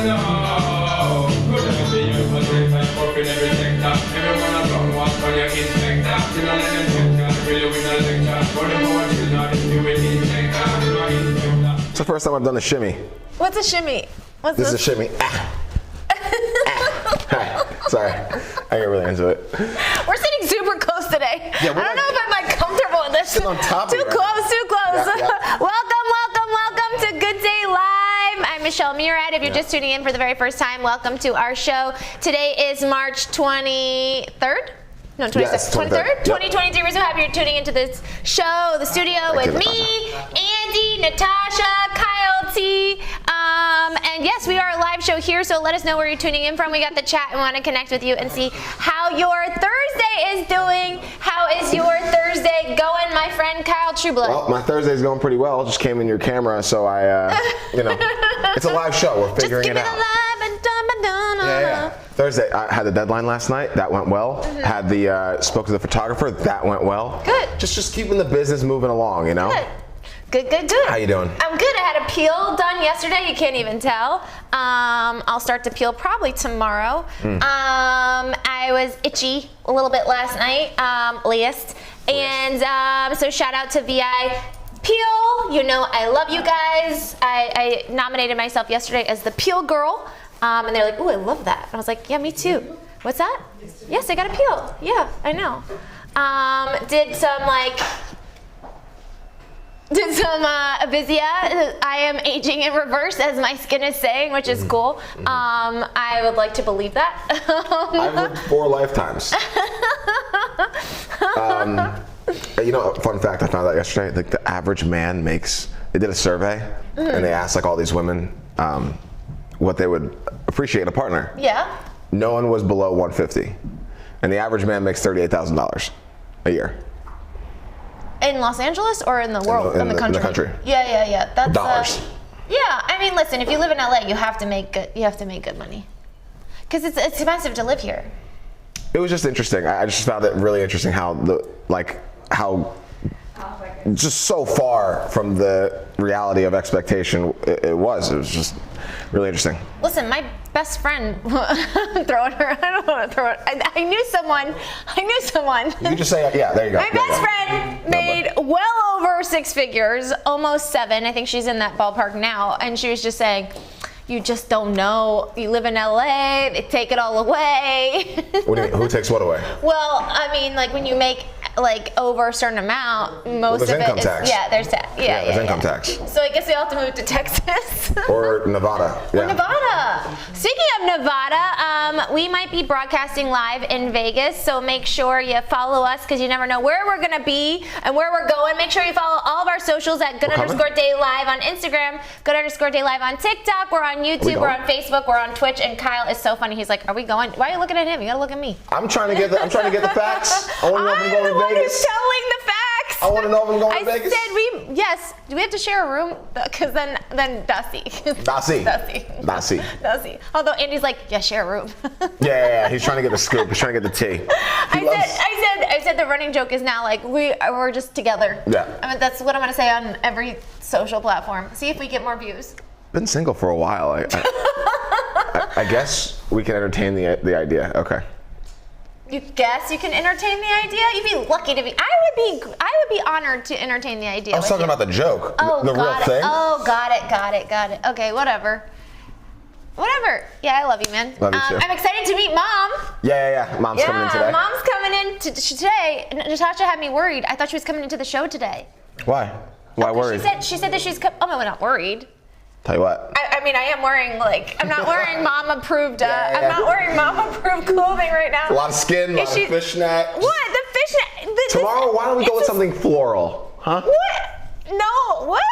It's the first time I've done a shimmy. What's a shimmy? What's this? This is a shimmy. Sorry, I get really into it. We're sitting super close today. Yeah, I don't know if I'm like comfortable with this. Sitting on top too of close, right too close. Yeah. Welcome to Good Day Live. I'm Michelle Murad. If you're just tuning in for the very first time, welcome to our show. Today is March 23rd. No, 26th, yes, 23rd, yep. 2023. We're so happy you're tuning into this show, the studio with me, Andy, Natasha, Kyle T. And yes, we are a live show here, so let us know where you're tuning in from. We got the chat and want to connect with you and see how your Thursday is doing. How is your Thursday going, my friend Kyle Trueblood? Well, my Thursday's going pretty well. Just came in your camera, so it's a live show. We're figuring it out. Yeah. Thursday, I had the deadline last night. That went well. Had spoke to the photographer. That went well. Good. Just keeping the business moving along, you know. Good. How you doing? I'm good. I had a peel done yesterday. You can't even tell. I'll start to peel probably tomorrow. I was itchy a little bit last night, and so shout out to VI Peel. You know I love you guys. I nominated myself yesterday as the Peel Girl, and they're like, "Ooh, I love that." And I was like, "Yeah, me too." What's that? Yes, I got a peel. Yeah, I know. Did some Avizia. I am aging in reverse, as my skin is saying, which is cool. I would like to believe that. I've lived 4 lifetimes. A fun fact I found out yesterday, like the average man they did a survey, and they asked like all these women what they would appreciate in a partner. Yeah. No one was below 150. And the average man makes $38,000 a year. In Los Angeles or in the world, in the country? In the country. Yeah. That's dollars. Yeah, I mean, listen, if you live in LA, you have to make good money. Because it's expensive to live here. It was just interesting. I just found it really interesting how just so far from the reality of expectation it was. It was just really interesting. Listen, my best friend, I'm throwing her, I don't want to throw it. I knew someone. You can just say, yeah, there you go. My best friend made well over 6 figures, almost 7. I think she's in that ballpark now. And she was just saying, you just don't know. You live in LA, they take it all away. What do you mean? Who takes what away? Well, I mean, like when you make over a certain amount, most of it income is, tax. Yeah, there's tax. Yeah, there's income tax. So I guess we all have to move to Texas. Or Nevada. Yeah. Or Nevada. Speaking of Nevada, we might be broadcasting live in Vegas, so make sure you follow us because you never know where we're going to be and where we're going. Make sure you follow all of our socials at good_day_live on Instagram, good_day_live on TikTok. We're on YouTube, we're on Facebook, we're on Twitch, and Kyle is so funny. He's like, "Are we going? Why are you looking at him? You gotta look at me." I'm trying to get the facts. I want to know if I'm going to Vegas. Who's telling the facts? I want to know if I'm going to Vegas. I said yes. Do we have to share a room? Because then Dusty. Although Andy's like, yeah, share a room. Yeah. He's trying to get the scoop. He's trying to get the tea. I said the running joke is now like we're just together. Yeah. I mean, that's what I'm gonna say on every social platform. See if we get more views. Been single for a while. I guess we can entertain the idea. Okay. You guess you can entertain the idea? You'd be lucky to be. I would be honored to entertain the idea. I was talking about the joke. Oh, the real thing. Oh, got it. Okay, whatever. Yeah, I love you, man. Love you too. I'm excited to meet Mom. Yeah. Mom's coming in today. Mom's coming in today. Natasha had me worried. I thought she was coming into the show today. Why? Why worried? She said that she's. Oh, no, we're not worried. Tell you what. I mean, I am wearing I'm not wearing mom approved. I'm not wearing mom approved clothing right now. A lot of skin, a lot of fishnet. What? The fishnet? Tomorrow, why don't we go with something floral? Huh? What? No, what?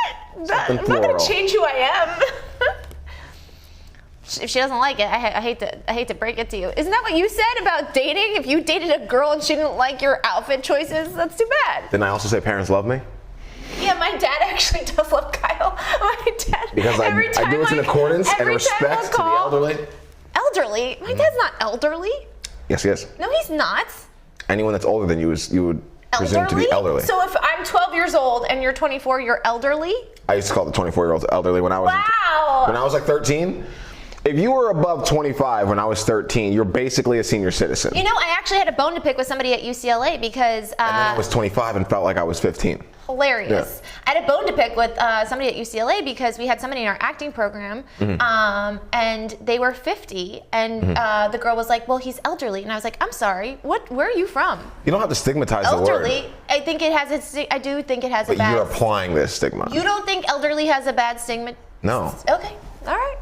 I'm not gonna change who I am. If she doesn't like it, I hate to break it to you. Isn't that what you said about dating? If you dated a girl and she didn't like your outfit choices, that's too bad. Didn't I also say parents love me? Yeah, my dad actually does love Kyle. My dad. Because I do it in accordance and respect to the elderly. Elderly? My dad's not elderly. Yes, he is. No, he's not. Anyone that's older than you you would presume to be elderly. So if I'm 12 years old and you're 24, you're elderly? I used to call the 24-year-olds elderly when I was Wow. when I was like 13. If you were above 25 when I was 13, you're basically a senior citizen. You know, I actually had a bone to pick with somebody at UCLA because And then I was 25 and felt like I was 15. hilarious. I had a bone to pick with somebody at UCLA because we had somebody in our acting program, and they were 50, and the girl was like, "Well, he's elderly," and I was like, "I'm sorry, where are you from?" You don't have to stigmatize the Elderly. word. I think it has I do think it has a But bad. you're applying this stigma. You don't think elderly has a bad stigma? No. Okay. All right.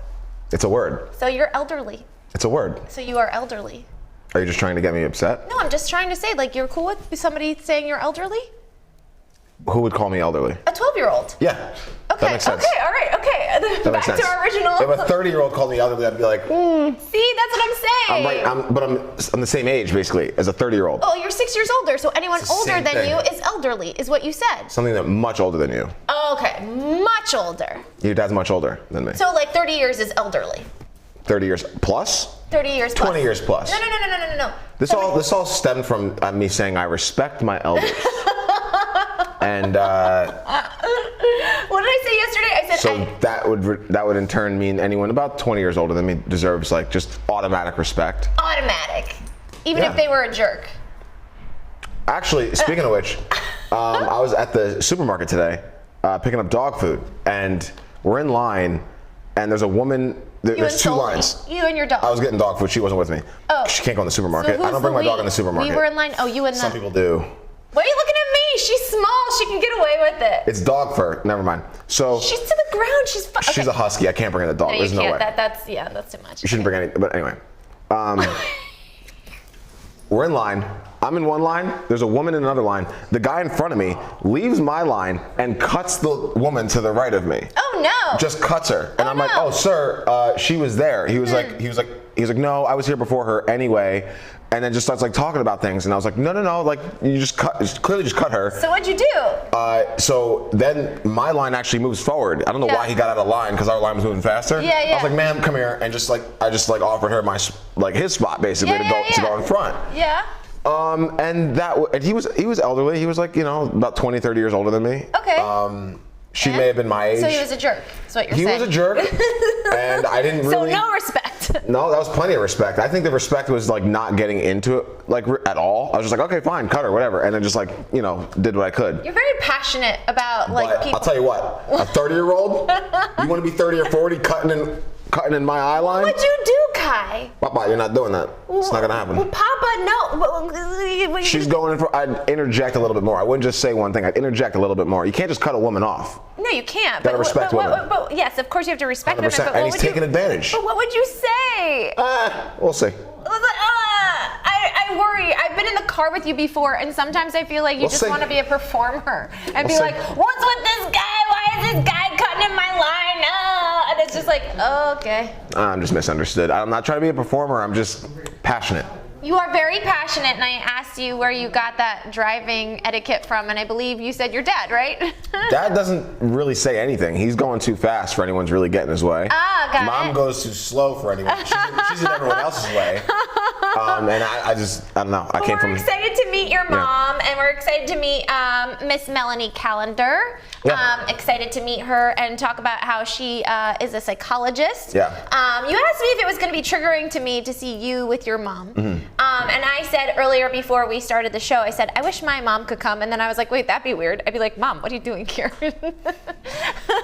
It's a word. So you're elderly. It's a word. So you are elderly. Are you just trying to get me upset? No, I'm just trying to say, like, you're cool with somebody saying you're elderly? Who would call me elderly? A 12-year-old. Yeah. Okay. That makes sense. Okay. All right. Okay. That Back makes sense. to our original. If a 30-year-old called me elderly, I'd be like, See, that's what I'm saying. I'm the same age basically as a 30-year-old. Oh, you're 6 years older, so anyone It's the older same than thing. you is elderly, is what you said. Something that much older than you. Okay, much older. Your dad's much older than me. So like 30 years is elderly. 30 years plus? 30 years plus. 20 years plus. No. This all stemmed from me saying I respect my elders. And What did I say yesterday? I said so that would in turn mean anyone about 20 years older than me deserves like just automatic respect. automatic, even Yeah. if they were a jerk. Actually, speaking of which, I was at the supermarket today picking up dog food, and we're in line, and there's a woman. There's two lines. You and your dog. I was getting dog food. She wasn't with me. Oh. She can't go in the supermarket. So I don't bring my dog in the supermarket. We were in line. Oh, you and Some them. people do. Why are you looking at me? She's small. She can get away with it. It's dog fur. Never mind. So She's to the ground. She's. she's a husky. I can't bring in the dog. No, There's you no can't. way. That's too much. You shouldn't bring any. But anyway, we're in line. I'm in one line. There's a woman in another line. The guy in front of me leaves my line and cuts the woman to the right of me. Oh no. Just cuts her, and I'm like, no. "Oh, sir, she was there." He was like, "No, I was here before her anyway." And then just starts like talking about things, and I was like, "No, like you clearly just cut her." So what'd you do? So then my line actually moves forward. I don't know Yeah. why he got out of line because our line was moving faster. Yeah. I was like, "Ma'am, come here," and I just offered her my his spot basically to go in front. Yeah. And he was elderly. He was like, about 20, 30 years older than me. Okay. She may have been my age. So he was a jerk. Is what you're He saying. was a jerk, and I didn't really. So no respect. No, that was plenty of respect. I think the respect was like not getting into it at all. I was just like, okay, fine, cut her, whatever, and then just did what I could. You're very passionate about But people. I'll tell you what, a 30-year-old, you want to be 30 or 40 cutting in my eye line? What'd you do, Kai? Papa, you're not doing that. It's not gonna happen. Well, Papa, no. She's going in for. I'd interject a little bit more. I wouldn't just say one thing. I'd interject a little bit more. You can't just cut a woman off. No, you can't. Gotta respect women. But yes, of course you have to respect women. 100%, But and what he's would taking advantage. But what would you say? We'll see. I worry. I've been in the car with you before, and sometimes I feel like you We'll just see. want to be a performer and be see. like, "What's with this guy? Why is this guy cutting in my line?" And it's just like, oh, okay. I'm just misunderstood. I'm not trying to be a performer. I'm just passionate. You are very passionate, and I asked you where you got that driving etiquette from, and I believe you said your dad, right? Dad doesn't really say anything. He's going too fast for anyone's really getting his way. Got Mom it. goes too slow for anyone. She's in everyone else's way. And I don't know. I came We're from. excited to meet your mom, and we're excited to meet Miss Melanie Callender. Yeah. Excited to meet her and talk about how she is a psychologist. Yeah. You asked me if it was going to be triggering to me to see you with your mom. And I said earlier before we started the show, I said, I wish my mom could come. And then I was like, wait, that'd be weird. I'd be like, Mom, what are you doing here?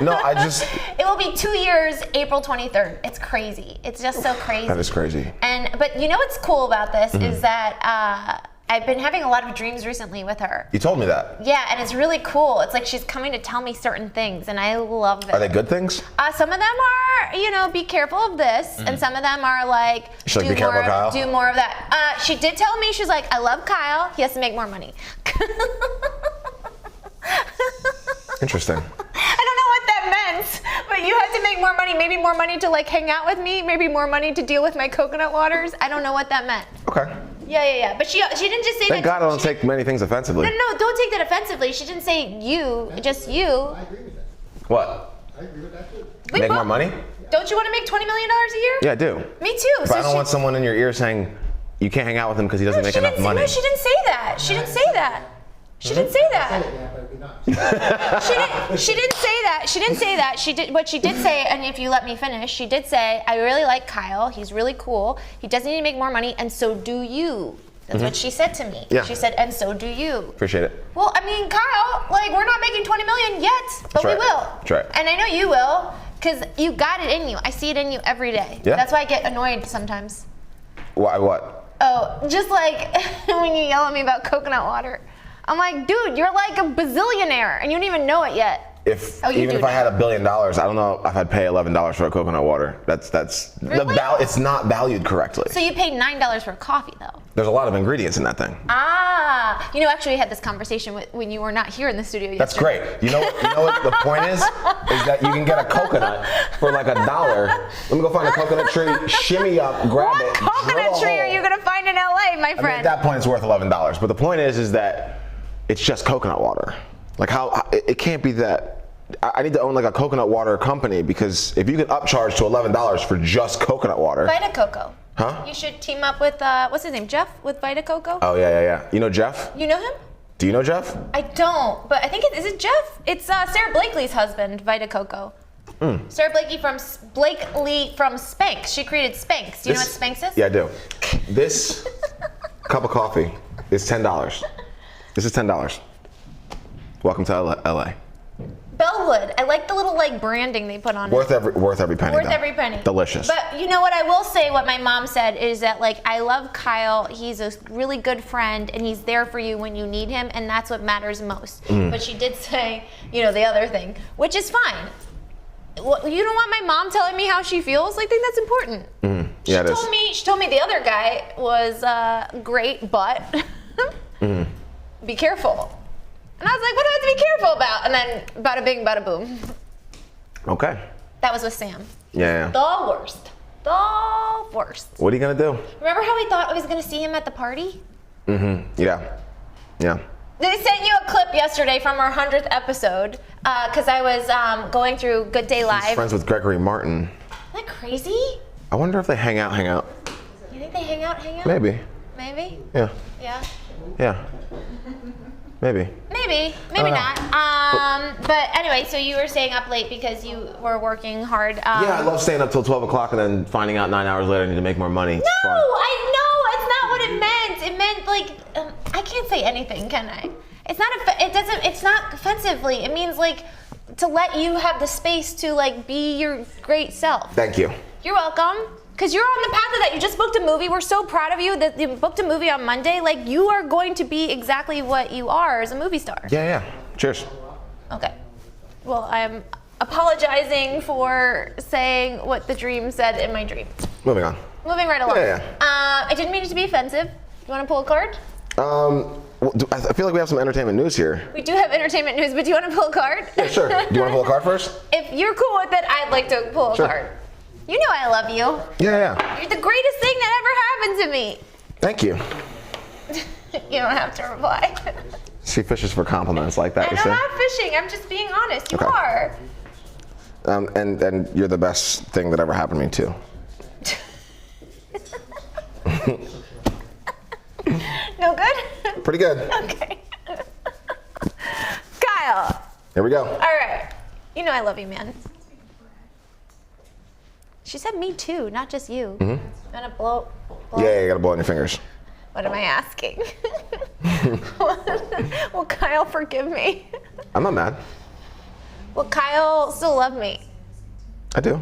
No, I just. It will be 2 years, April 23rd. It's crazy. It's just so crazy. That is crazy. But you know what's cool about this is that I've been having a lot of dreams recently with her. You told me that. Yeah, and it's really cool. It's like she's coming to tell me certain things, and I love it. Are they good things? Some of them are, be careful of this, and some of them are like, She's like, be careful, Kyle? do more of that. She did tell me, she's like, I love Kyle. He has to make more money. Interesting. I don't know what that meant, but you have to make more money. Maybe more money to like hang out with me. Maybe more money to deal with my coconut waters. I don't know what that meant. Okay. Yeah. But she didn't just say Thank that. God I don't take many things offensively. No, don't take that offensively. She didn't say you, just you. I agree with that. What? I agree with that too. We Make both- more money? Don't you want to make $20 million a year? Yeah, I do. Me too. But I don't want someone in your ear saying you can't hang out with him because he doesn't make enough money. No, she didn't say that. She didn't say that. She didn't say that. I said it, yeah, but it'd be nice. She didn't say that. She didn't say that. What she did say, and if you let me finish, she did say, I really like Kyle. He's really cool. He doesn't need to make more money, and so do you. That's what she said to me. Yeah. She said, and so do you. Appreciate it. Well, I mean, Kyle, like, we're not making 20 million yet, but That's right. we will. That's right. And I know you will, because you got it in you. I see it in you every day. Yeah. That's why I get annoyed sometimes. Why? What? Oh, just like when you yell at me about coconut water. I'm like, dude, you're like a bazillionaire, and you don't even know it yet. Even if I had $1 billion, I don't know if I'd pay $11 for a coconut water. That's Really? it's not valued correctly. So you paid $9 for coffee, though. There's a lot of ingredients in that thing. Ah, actually, we had this conversation when you were not here in the studio yesterday. That's great. You know what the point is that you can get a coconut for like $1. Let me go find a coconut tree, shimmy up, grab What it. coconut drill a tree are hole. you gonna find in LA, my I mean, friend? at that point, it's worth $11. But the point is that it's just coconut water. Like it can't be that. I need to own like a coconut water company, because if you can upcharge to $11 for just coconut water. Vita Coco. Huh? You should team up with what's his name, Jeff, with Vita Coco. Oh yeah. You know Jeff? You know him? Do you know Jeff? I don't, but I think is it Jeff? It's Sarah Blakely's husband, Vita Coco. Sarah Blakely from Spanx. She created Spanx. Do you know what Spanx is? Yeah, I do. This cup of coffee is $10. This is $10. Welcome to LA. Bellwood. I like the little branding they put on Worth it. every penny. Worth though. every penny. Delicious. But you know what I will say, what my mom said is that I love Kyle. He's a really good friend, and he's there for you when you need him, and that's what matters most. But she did say, the other thing, which is fine. Well, you don't want my mom telling me how she feels? I think that's important. Yeah, it is. She told me the other guy was great, but be careful. And I was like, what do I have to be careful about? And then bada bing, bada boom. Okay. That was with Sam. Yeah. The worst. The worst. What are you gonna do? Remember how we thought I was going to see him at the party? Yeah. They sent you a clip yesterday from our 100th episode because I was going through Good Day Live. He's friends with Gregory Martin. Isn't that crazy? I wonder if they hang out. You think they hang out? Maybe. Maybe? Yeah. Yeah. Maybe. Maybe know. not. But anyway, so you were staying up late because you were working hard. Yeah, I love staying up till 12 o'clock and then finding out 9 hours later I need to make more money. It's No, fun. I know it's not what it meant. It meant I can't say anything, can I? It's not. It's not offensively. It means to let you have the space to be your great self. Thank you. You're welcome. Because you're on the path of that. You just booked a movie. We're so proud of you that you booked a movie on Monday. You are going to be exactly what you are as a movie star. Yeah. Cheers. Okay. Well, I'm apologizing for saying what the dream said in my dream. Moving on. Moving right along. Yeah. I didn't mean it to be offensive. You want to pull a card? I feel like we have some entertainment news here. We do have entertainment news, but do you want to pull a card? Yeah, sure. Do you want to pull a card first? If you're cool with it, I'd like to pull a Sure. card. You know I love you. Yeah. You're the greatest thing that ever happened to me. Thank you. You don't have to reply. She fishes for compliments like that, And you I'm see? not fishing. I'm just being honest. You Okay. are. And you're the best thing that ever happened to me, too. No good? Pretty good. Okay. Kyle. Here we go. All right. You know I love you, man. She said me too, not just you. Gonna blow. Yeah, you gotta blow on your fingers. What am I asking? Will Kyle forgive me? I'm not mad. Will Kyle still love me? I do.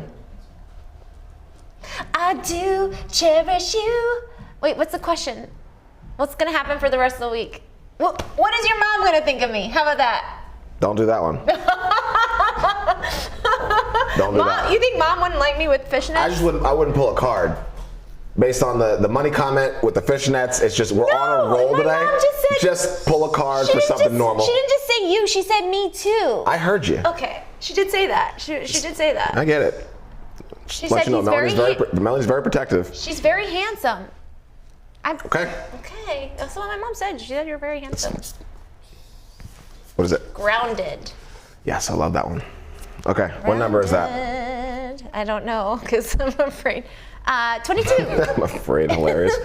I do cherish you. Wait, what's the question? What's gonna happen for the rest of the week? What is your mom gonna think of me? How about that? Don't do that one. Don't do Mom, that. you think mom wouldn't like me with fishnets? I wouldn't pull a card. Based on the money comment with the fishnets, it's just we're on a roll my today. mom just said- pull a card for something normal. She didn't just say you, she said me too. I heard you. Okay, she did say that. She did say that. I get it. She Let said you know, he's Melanie's very protective. she's very handsome. Okay. Okay, that's what my mom said. She said you're very handsome. What is it? Grounded. Yes, I love that one. Okay, what number is that? I don't know, because I'm afraid. 22. I'm afraid, hilarious.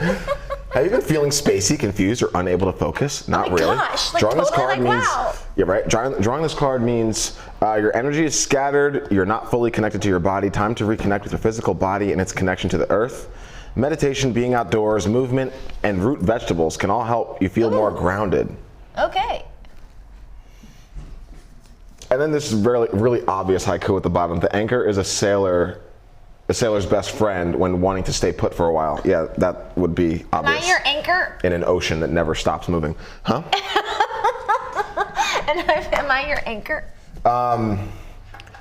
Have you been feeling spacey, confused, or unable to focus? Not my really. gosh, like, Drawing this totally, card like, means, wow. yeah, right. Drawing this card means your energy is scattered. You're not fully connected to your body. Time to reconnect with your physical body and its connection to the earth. Meditation, being outdoors, movement, and root vegetables can all help you feel more grounded. Okay. And then this is really obvious haiku at the bottom. The anchor is a sailor's best friend when wanting to stay put for a while. Yeah, that would be obvious. Am I your anchor? In an ocean that never stops moving. Huh? And am I your anchor?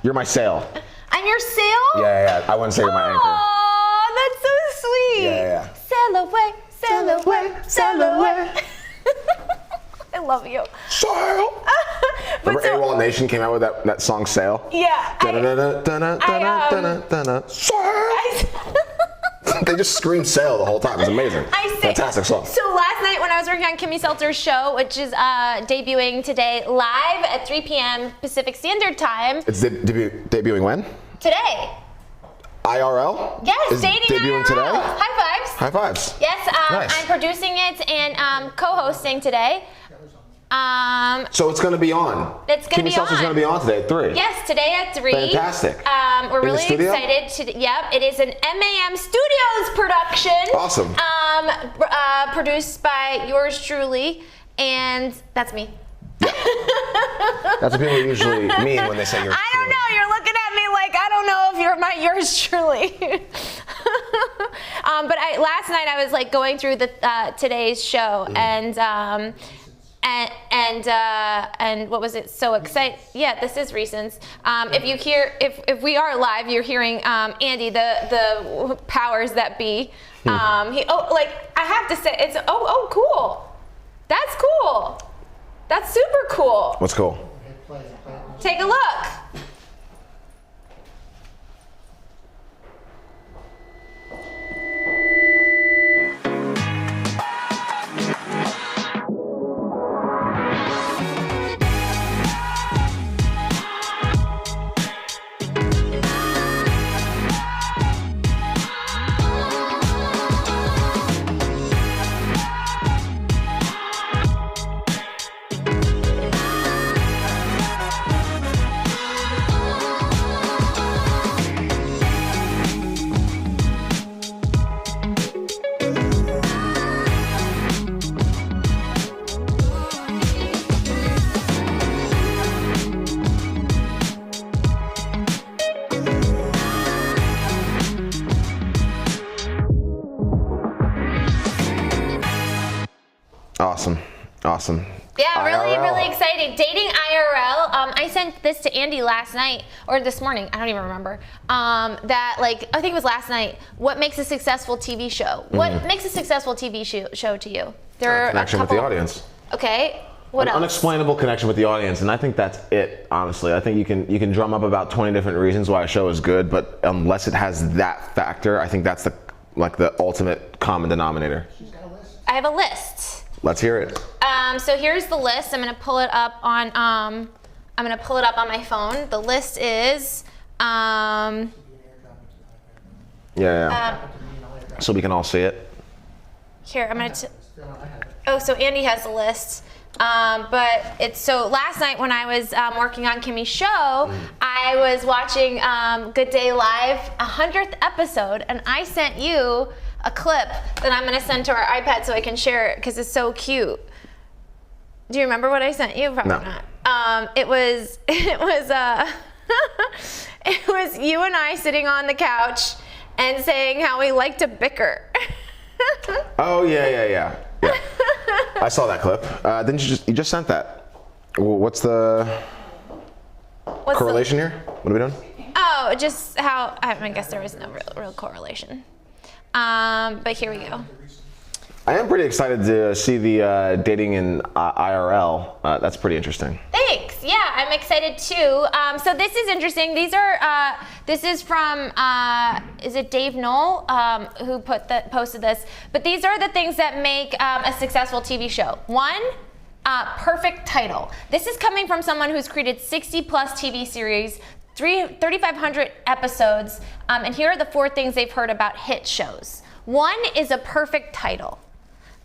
You're my sail. I'm your sail? Yeah. I wouldn't say you're my anchor. Oh, that's so sweet. Yeah. Sail away, sail away, sail away. I love you. Sail. Remember AWOL Nation came out with that song Sail? Yeah. Sail. They just scream sail the whole time. It's amazing. Fantastic song. So last night when I was working on Kimmy Seltzer's show, which is debuting today live at 3 p.m. Pacific Standard Time. It's debuting when? Today. IRL? Yes, Is dating debuting IRL. today? High fives. High fives. Yes, Nice. I'm producing it and co-hosting today. So it's going to be on. It's going to be Kimmy Seltzer's on. going to be on today at 3. Yes, today at 3. Fantastic. We're In the really studio? excited to. Yep, it is an MAM Studios production. Awesome. Produced by yours truly, and that's me. That's what people usually mean when they say you're. I don't know. You're looking at me like I don't know if you're yours truly. But last night I was like going through the today's show and what was it? So excited! Yeah, this is Reasons. If you hear, if we are live, you're hearing Andy, the powers that be. I have to say, it's cool. That's cool. That's super cool. What's cool? Take a look. Awesome. Yeah, really, IRL. really exciting. Dating IRL. I sent this to Andy last night or this morning. I don't even remember. That I think it was last night. What makes a successful TV show? What makes a successful TV show to you? There are Connection with the audience. Okay. What An else? unexplainable connection with the audience, and I think that's it. Honestly, I think you can drum up about 20 different reasons why a show is good, but unless it has that factor, I think that's the ultimate common denominator. I have a list. Let's hear it. So here's the list. I'm gonna pull it up on my phone. The list is so we can all see it. here. I'm gonna. So Andy has the list. But it's so last night when I was working on Kimmy's show, I was watching Good Day Live 100th episode, and I sent you a clip that I'm gonna send to our iPad so I can share it because it's so cute. Do you remember what I sent you? Probably No. not. It was it was you and I sitting on the couch and saying how we like to bicker. Oh yeah. I saw that clip. Didn't you just sent that? What's the correlation here? What are we doing? Oh, just how, I guess there was no real correlation. But here we go. I am pretty excited to see the dating in IRL. That's pretty interesting. Thanks. Yeah, I'm excited too. So this is interesting. These are, this is from, is it Dave Knoll who posted this? But these are the things that make a successful TV show. One, perfect title. This is coming from someone who's created 60 plus TV series, 3,500 episodes, and here are the 4 things they've heard about hit shows. One is a perfect title.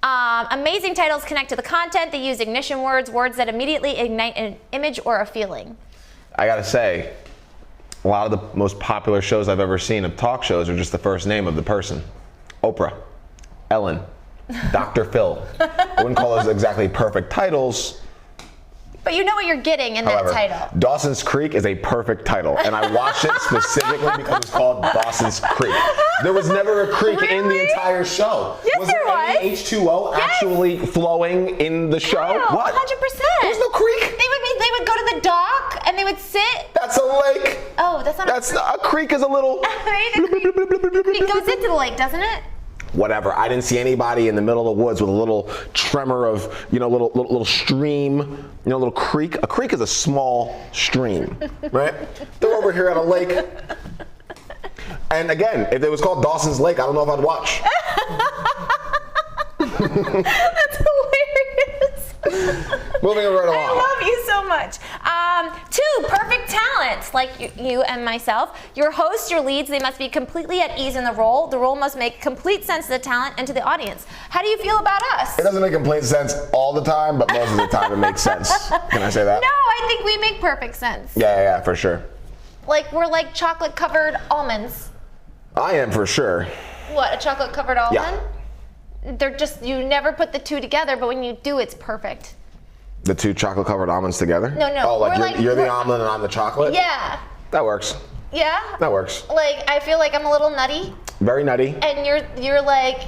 Amazing titles connect to the content. They use ignition words that immediately ignite an image or a feeling. I gotta say, a lot of the most popular shows I've ever seen of talk shows are just the first name of the person. Oprah, Ellen, Dr. Phil. I wouldn't call those exactly perfect titles. But you know what you're getting in However, that title. Dawson's Creek is a perfect title, and I watched it specifically because it's called Dawson's Creek. There was never a creek in the Really? entire show. Yes, there was. Any H2O actually flowing in the show? Kyle, What? 100%. There's no creek. They would go to the dock and they would sit. That's a lake. Oh, that's not A creek is a little. the creek goes into the lake, doesn't it? Whatever. I didn't see anybody in the middle of the woods with a little tremor of, little stream, little creek. A creek is a small stream, right? They're over here at a lake. And again, if it was called Dawson's Lake, I don't know if I'd watch. That's hilarious. Moving right along. I love you so much. 2, perfect talents, like you and myself. Your hosts, your leads, they must be completely at ease in the role. The role must make complete sense to the talent and to the audience. How do you feel about us? It doesn't make complete sense all the time, but most of the time it makes sense. Can I say that? No, I think we make perfect sense. Yeah, for sure. Like we're like chocolate covered almonds. I am for sure. What, a chocolate covered almond? Yeah. They're just, you never put the two together, but when you do, it's perfect. The 2 chocolate covered almonds together? No. Oh, like We're you're the we're- almond and I'm the chocolate? Yeah. That works. Yeah? That works. Like, I feel like I'm a little nutty, Very nutty. and you're like,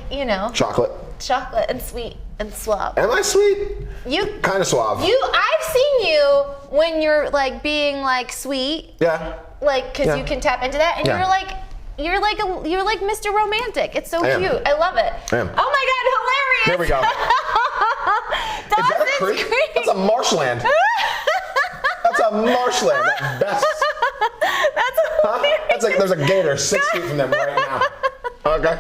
Chocolate. chocolate and sweet and suave. Am I sweet? You, Kind of suave. I've seen you when you're like being like sweet, Yeah. like, cause Yeah. you can tap into that, and Yeah. you're like Mr. Romantic. It's so I am. cute. I love it. I am. Oh my God, hilarious. Here we go. Is that a Dawson's creek? That's a marshland. That's a marshland at best. That's Huh? hilarious. That's like there's a gator 6 feet from them right now. Okay.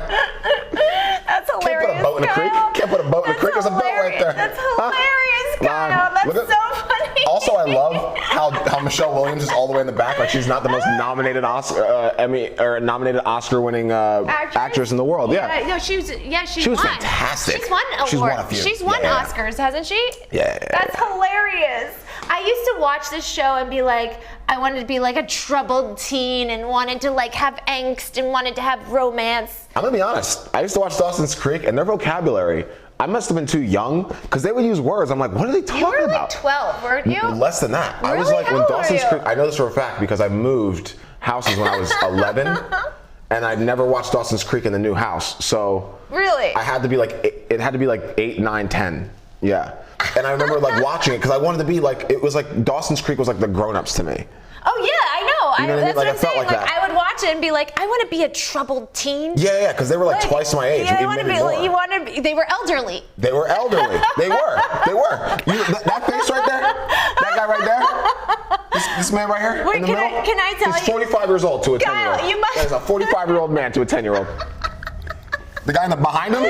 That's Can't hilarious. put a boat in a creek. Kyle. Can't put a boat in a That's creek. There's a boat right there. That's Huh? hilarious, Come on. Kyle. That's Look at- so funny. Also, I love how Michelle Williams is all the way in the back. Like she's not the most nominated Oscar-winning actress in the world. Yeah. No, she was was won. fantastic. She's won awards. She's won a few. She's won Yeah. Oscars, hasn't she? Yeah. That's hilarious. I used to watch this show and be like, I wanted to be like a troubled teen and wanted to like have angst and wanted to have romance. I'm gonna be honest. I used to watch Dawson's Creek, and their vocabulary, I must have been too young because they would use words. I'm like, what are they talking You were like about? 12, weren't you? Less than that. I was Really? like, How when old were Dawson's you? Creek, I know this for a fact because I moved houses when I was 11, and I'd never watched Dawson's Creek in the new house. So Really? I had to be like, it had to be like 8, 9, 10. Yeah. And I remember like watching it because I wanted to be like, it was like Dawson's Creek was like the grown-ups to me. Oh yeah, I know. You know what I mean? That's Like, what I I'm felt saying. like Like that. I would watch it and be like, I want to be a troubled teen. Yeah, because they were like twice my age. Yeah, even maybe more. they were elderly. They were elderly. They were. That face right there, that guy right there, this man right here Wait, in the can middle. I- can I tell He's you- 45 years old to a 10-year-old. Kyle, you must- That is a 45-year-old man to a 10-year-old. The guy behind him,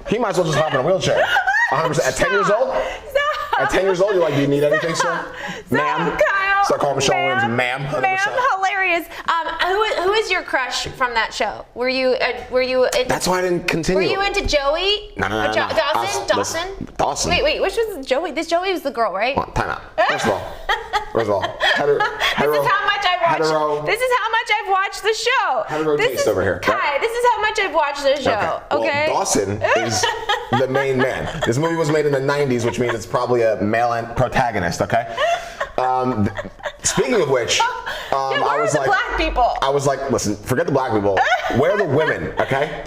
he might as well just hop in a wheelchair. 100%. At 10 years old? At 10 years old, you're like, do you need anything, sir? Ma'am? Kyle. Start calling Michelle Williams ma'am. 100%. Ma'am, hilarious. Who is your crush from that show? Were you into, That's why I didn't continue. Were you into Joey? No. Or Dawson? Listen, Dawson. Wait, which was Joey? This Joey was the girl, right? Come on, time out. First of all, This is how much I've watched. hetero- This is how much I've watched the show. Hetero This taste is, over here, Kai, right? this is how much I've watched the show. Okay. Well, Dawson is the main man. This movie was made in the 90s, which means it's probably a male protagonist, okay? Speaking of which, Where I was are the like, black people? I was like, listen, forget the black people. Where are the women, okay?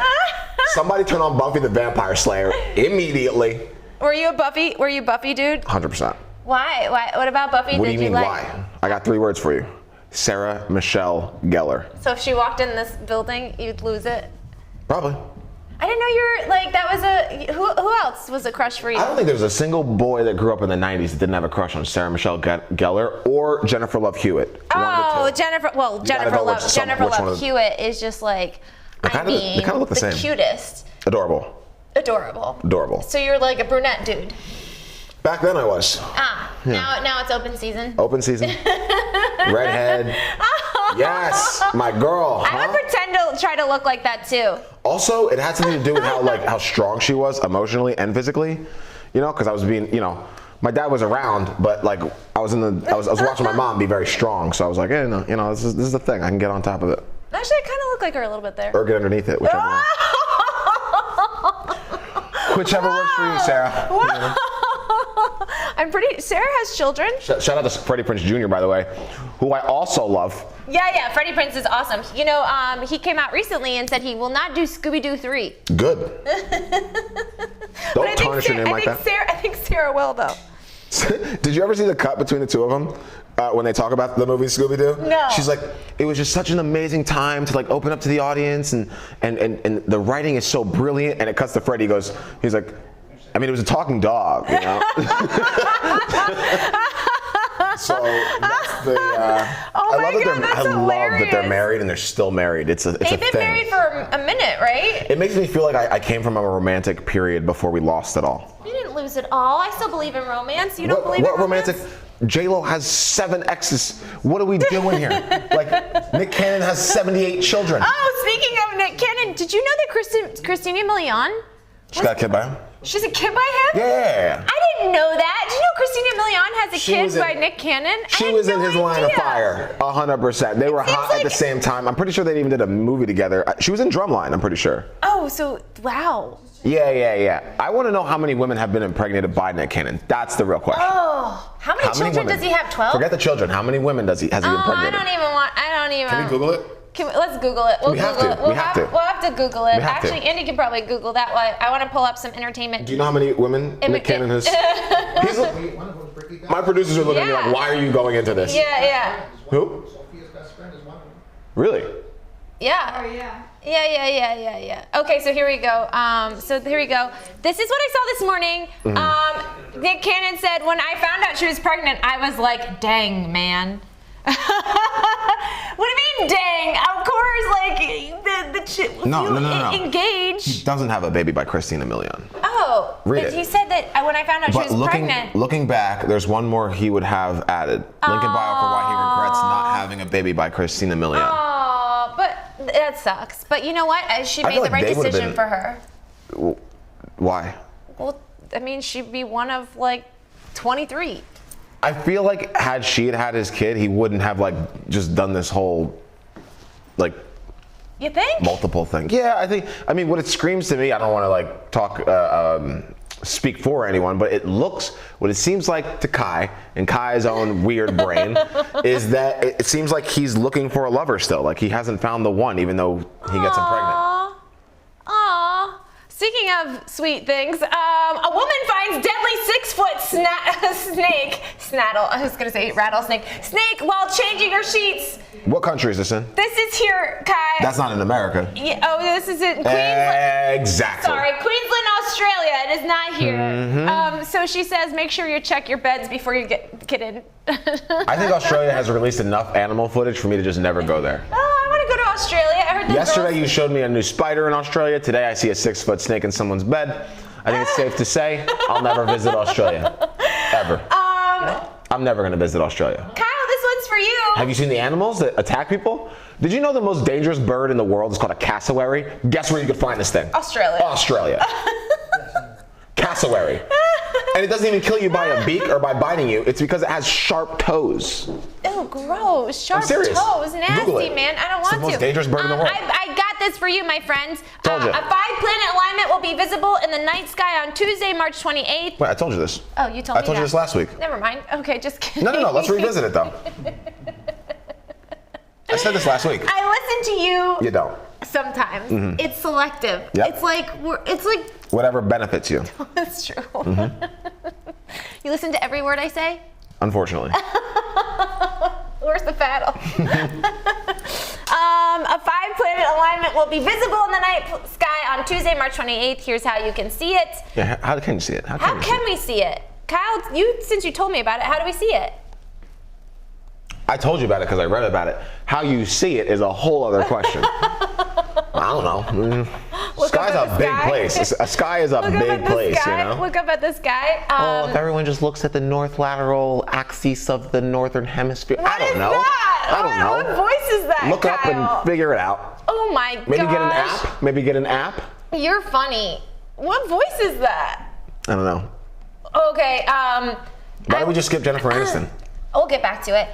Somebody turn on Buffy the Vampire Slayer immediately. Were you a Buffy? Were you Buffy, dude? 100%. Why? What about Buffy? What do did you mean, like? why? I got 3 words for you. Sarah Michelle Gellar. So if she walked in this building, you'd lose it. Probably. I didn't know you were like that was a who else was a crush for you? I don't think there's a single boy that grew up in the 90s that didn't have a crush on Sarah Michelle Gellar or Jennifer Love Hewitt. One of the two. Jennifer. Well, gotta Jennifer go Love. which Jennifer one Love of them. Hewitt is just like They kinda look the same. cutest, Adorable. adorable. Adorable. So you're like a brunette dude. Back then I was. Now it's open season. Open season. Redhead. Yes, my girl. I would pretend to try to look like that too. Also, it had something to do with how strong she was emotionally and physically. You know, because I was being, my dad was around, but like I was watching my mom be very strong, so I was like, hey, this is the thing. I can get on top of it. Actually, I kind of look like her a little bit there. Or get underneath it, whichever one. Whichever works for you, Sarah. Sarah has children. Shout out to Freddie Prinze Jr., by the way, who I also love. Yeah, Freddie Prinze is awesome. He came out recently and said he will not do Scooby-Doo 3. Good. Don't tarnish your name like that. I think Sarah will, though. Did you ever see the cut between the two of them when they talk about the movie Scooby-Doo? No. She's like, it was just such an amazing time to like open up to the audience, and the writing is so brilliant. And it cuts to Freddie. He's like, I mean, it was a talking dog, you know. So that's the. I love that they're married and they're still married. It's a They've thing. been married for a minute, right? It makes me feel like I came from a romantic period before we lost it all. You didn't lose it all. I still believe in romance. You don't believe in romance? What romantic? J-Lo has 7 exes. What are we doing here? Like, Nick Cannon has 78 children. Oh, speaking of Nick Cannon, did you know that Christina Milian? She got a kid by him? She's a kid by him? Yeah. I didn't know that. Did you know Christina Milian has a kid by Nick Cannon? She was in his line of fire, 100%. They were hot at the same time. I'm pretty sure they even did a movie together. She was in Drumline, I'm pretty sure. Oh, so, wow. Yeah. I want to know how many women have been impregnated by Nick Cannon. That's the real question. Oh, how many children does he have? 12? Forget the children. How many women has he impregnated? I don't even. Can we Google it? Let's Google it. We have to. We'll have to Google it. Actually, to. Andy can probably Google that while I want to pull up some entertainment. Do you know how many women Nick Cannon has? My producers are looking at me like, why are you going into this? Yeah. Who? Sophia's best friend is one of them. Really? Yeah. Oh, yeah. Yeah. Okay, so here we go. This is what I saw this morning. Nick Cannon said, when I found out she was pregnant, I was like, dang, man. What do you mean, dang? Of course, like, No. engaged. He doesn't have a baby by Christina Milian. Oh, Read but it. he said that when I found out she was pregnant. Looking back, there's one more he would have added. Link in bio for why he regrets not having a baby by Christina Milian. Oh, but that sucks. But you know what? She made the right decision for her. Why? Well, I mean, she'd be one of like 23. I feel like had she had his kid, he wouldn't have like just done this whole like. You think? Multiple things. Yeah, I mean, what it screams to me, I don't want to like speak for anyone, but what it seems like to Kai, and Kai's own weird brain, is that it seems like he's looking for a lover still. Like he hasn't found the one, even though he gets him pregnant. Aww. Speaking of sweet things, a woman finds deadly 6-foot snake, rattlesnake, while changing her sheets. What country is this in? This is here, Kai. That's not in America. Yeah, this is in Queensland. Exactly. Sorry, Queensland, Australia. It is not here. Mm-hmm. So she says, make sure you check your beds before you get in. I think Australia has released enough animal footage for me to just never go there. Oh, I want to go to Australia. I heard Yesterday you showed me a new spider in Australia. Today I see a 6-foot snake in someone's bed. I think it's safe to say I'll never visit Australia. Ever. I'm never going to visit Australia. Kyle, this one's for you. Have you seen the animals that attack people? Did you know the most dangerous bird in the world is called a cassowary? Guess where you could find this thing? Australia. Cassowary. And it doesn't even kill you by a beak or by biting you. It's because it has sharp toes. Ew, gross. Sharp serious. toes. Google Nasty, it. man. I don't It's want to. the most dangerous bird in the world. I got this for you, my friends. Told you. A 5-planet alignment will be visible in the night sky on Tuesday, March 28th. Wait, I told you this. Oh, you told me I told you this last week. Never mind. Okay, just kidding. No. Let's revisit it, though. I said this last week. I listen to you. You don't. Sometimes. It's selective. Yep. It's like Whatever benefits you. That's true. You listen to every word I say? Unfortunately. Where's the paddle? A 5-planet alignment will be visible in the night sky on Tuesday, March 28th. Here's how you can see it. Yeah, how can you see it? How can we see it? Kyle, since you told me about it, how do we see it? I told you about it because I read about it. How you see it is a whole other question. I don't know. Sky Sky's up a at the big sky. place. A sky is a Look up big at the place, sky. you know? Look up at the sky. Oh, if everyone just looks at the north lateral axis of the northern hemisphere. What I don't is know. that? I don't know. What voice is that, Look up Kyle? and figure it out. Oh my gosh. Maybe get an app. Maybe get an app. You're funny. What voice is that? I don't know. Okay, Why don't we just skip Jennifer Aniston? We'll get back to it.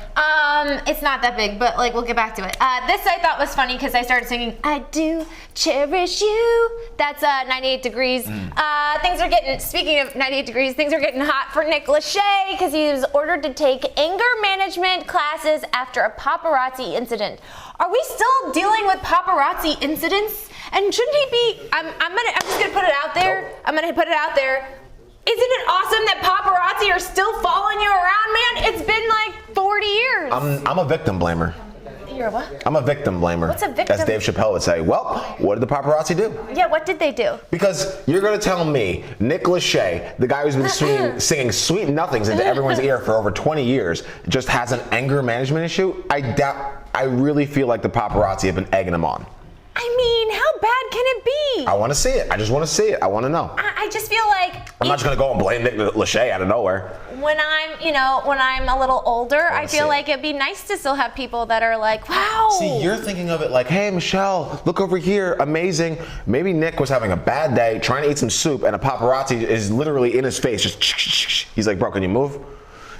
It's not that big, but like we'll get back to it. This I thought was funny because I started singing "I Do Cherish You." That's 98 Degrees. Things are getting. Speaking of 98 Degrees, things are getting hot for Nick Lachey because he was ordered to take anger management classes after a paparazzi incident. Are we still dealing with paparazzi incidents? And shouldn't he be? I'm just gonna put it out there. I'm gonna put it out there. Isn't it awesome that paparazzi are still following you around, man? It's been like 40 years. I'm a victim blamer. You're a what? I'm a victim blamer. What's a victim? As Dave Chappelle would say. Well, what did the paparazzi do? Yeah, what did they do? Because you're going to tell me Nick Lachey, the guy who's been singing sweet nothings into everyone's ear for over 20 years, just has an anger management issue? I really feel like the paparazzi have been egging him on. I mean, how bad can it be? I want to see it. I just want to see it. I want to know. I just feel like I'm not just going to go and blame Nick Lachey out of nowhere. when I'm a little older, I feel see like it'd be nice to still have people that are like, wow. See, you're thinking of it like, hey, Michelle, look over here, amazing. Maybe Nick was having a bad day, trying to eat some soup, and a paparazzi is literally in his face, just he's like, bro, can you move?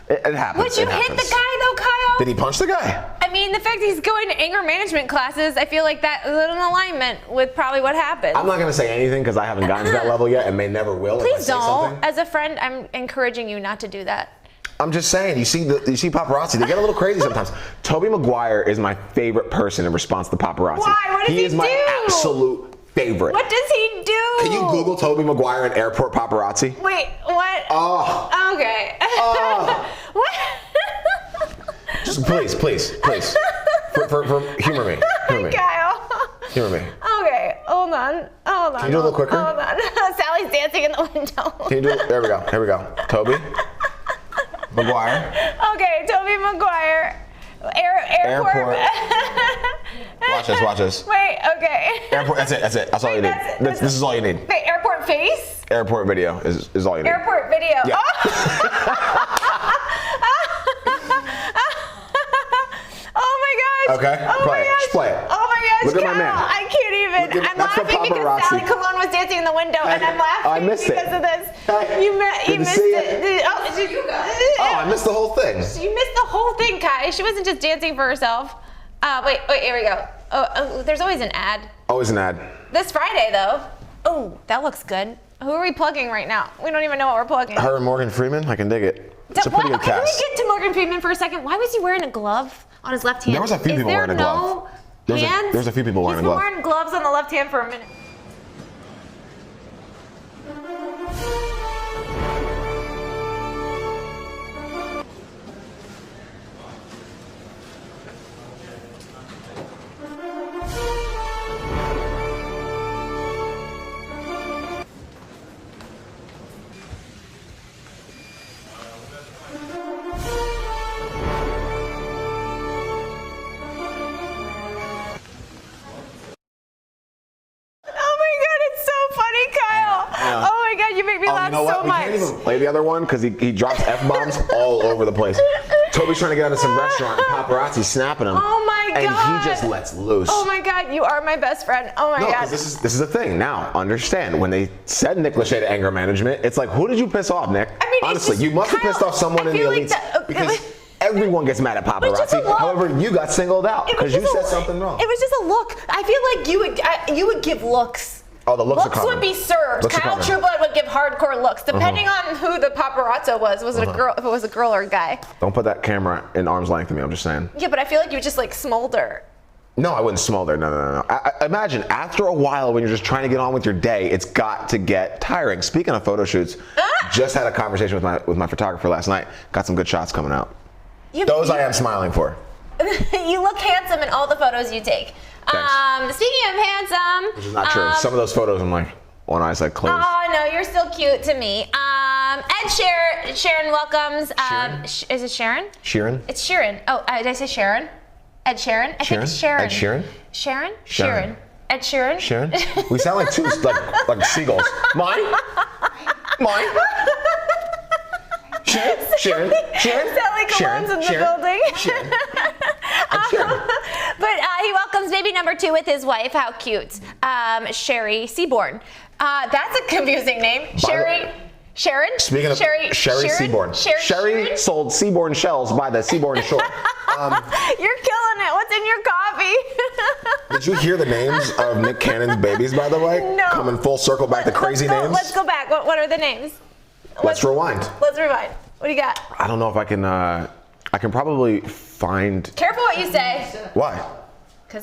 It happens. Would you hit the guy though, Kyle? Did he punch the guy? I mean, the fact he's going to anger management classes, I feel like that is in alignment with probably what happened. I'm not going to say anything because I haven't gotten to that level yet and may never will. if I Please say don't. something. As a friend, I'm encouraging you not to do that. I'm just saying, you see paparazzi, they get a little crazy sometimes. Tobey Maguire is my favorite person in response to paparazzi. Why? What does he he is my do? absolute favorite. What does he do? Can you Google Tobey Maguire and airport paparazzi? Wait, what? Oh. Okay. What? Just please. For humor me. Humor me. Kyle. Humor me. Okay, hold on. Can you do a little quicker? Hold on. Sally's dancing in the window. Can you do it? There we go. Here we go. Tobey Maguire. Okay, Tobey Maguire. Airport. Watch this. Wait, okay. Airport. That's it. That's all you need. This is all you need. Wait, airport face? Airport video is all you need. Airport video. Yeah. Oh my gosh. Okay, Oh play my it. gosh. Just play it. Oh my gosh. Look at my Kyle, man. I can't even. I'm that's the laughing because paparazzi. Sally Cologne was dancing in the window and I'm laughing I missed it. because of this. Hey, You good to missed see it. Oh, did you guys? Oh, I missed the whole thing. You missed the whole thing, Kai. She wasn't just dancing for herself. Wait, here we go. Oh, there's always an ad. Always an ad. This Friday, though. Oh, that looks good. Who are we plugging right now? We don't even know what we're plugging. Her and Morgan Freeman. I can dig it. It's a pretty good Okay, can cast. we get to Morgan Freeman for a second? Why was he wearing a glove on his left hand? There was a few people wearing a glove. There was a few people wearing a glove. He's been wearing gloves on the left hand for a minute. Oh my god, you make me laugh you know what? so We much. can't even play the other one because he drops F-bombs all over the place. Toby's trying to get out of some restaurant and paparazzi snapping him. Oh my and god. And he just lets loose. Oh my god, you are my best friend. Oh my No, god. 'cause this is the thing. Now, understand, when they said Nick Lachey to anger management, it's like, who did you piss off, Nick? I mean, it's honestly, just- you must have Kyle, pissed off someone I in the feel like elites that- because everyone gets mad at was just a paparazzi. look. However, you got singled out It was because you just said a- something wrong. It was just a look. I feel like you would give looks. Oh, the looks are coming. would be served. Looks are Kyle coming. Trueblood would give hardcore looks, depending on who the paparazzo was. Was it a girl? If it was a girl or a guy? Don't put that camera in arm's length of me. I'm just saying. Yeah, but I feel like you would just like smolder. No, I wouldn't smolder. No. I imagine after a while when you're just trying to get on with your day, it's got to get tiring. Speaking of photo shoots, just had a conversation with my photographer last night. Got some good shots coming out. Those I am smiling for. You look handsome in all the photos you take. Thanks. Speaking of handsome, Which is not true. Some of those photos, I'm like, one eye's like closed. Oh no, you're still cute to me. Ed Sheeran welcomes. Sheeran? Is it Sharon? Sheeran? It's Sheeran. Oh, did I say Sharon? Ed Sheeran? I think it's Sharon. Ed Sheeran? Sharon? Sharon. Ed Sheeran? Sharon? We sound like two like seagulls. Mine? Sharon? Sound like Cologne's in the building. Sharon. But he welcomes baby number 2 with his wife. How cute. Sherry Seaborn. That's a confusing name. Sharon? Speaking of Sherry Seaborn. Sherry sold Seaborn shells by the Seaborn shore. You're killing it. What's in your coffee? Did you hear the names of Nick Cannon's babies, by the way? No. Coming full circle back to crazy names? Let's go back. What are the names? Let's rewind. Let's rewind. What do you got? I don't know if I can probably find. Careful what you say. Why?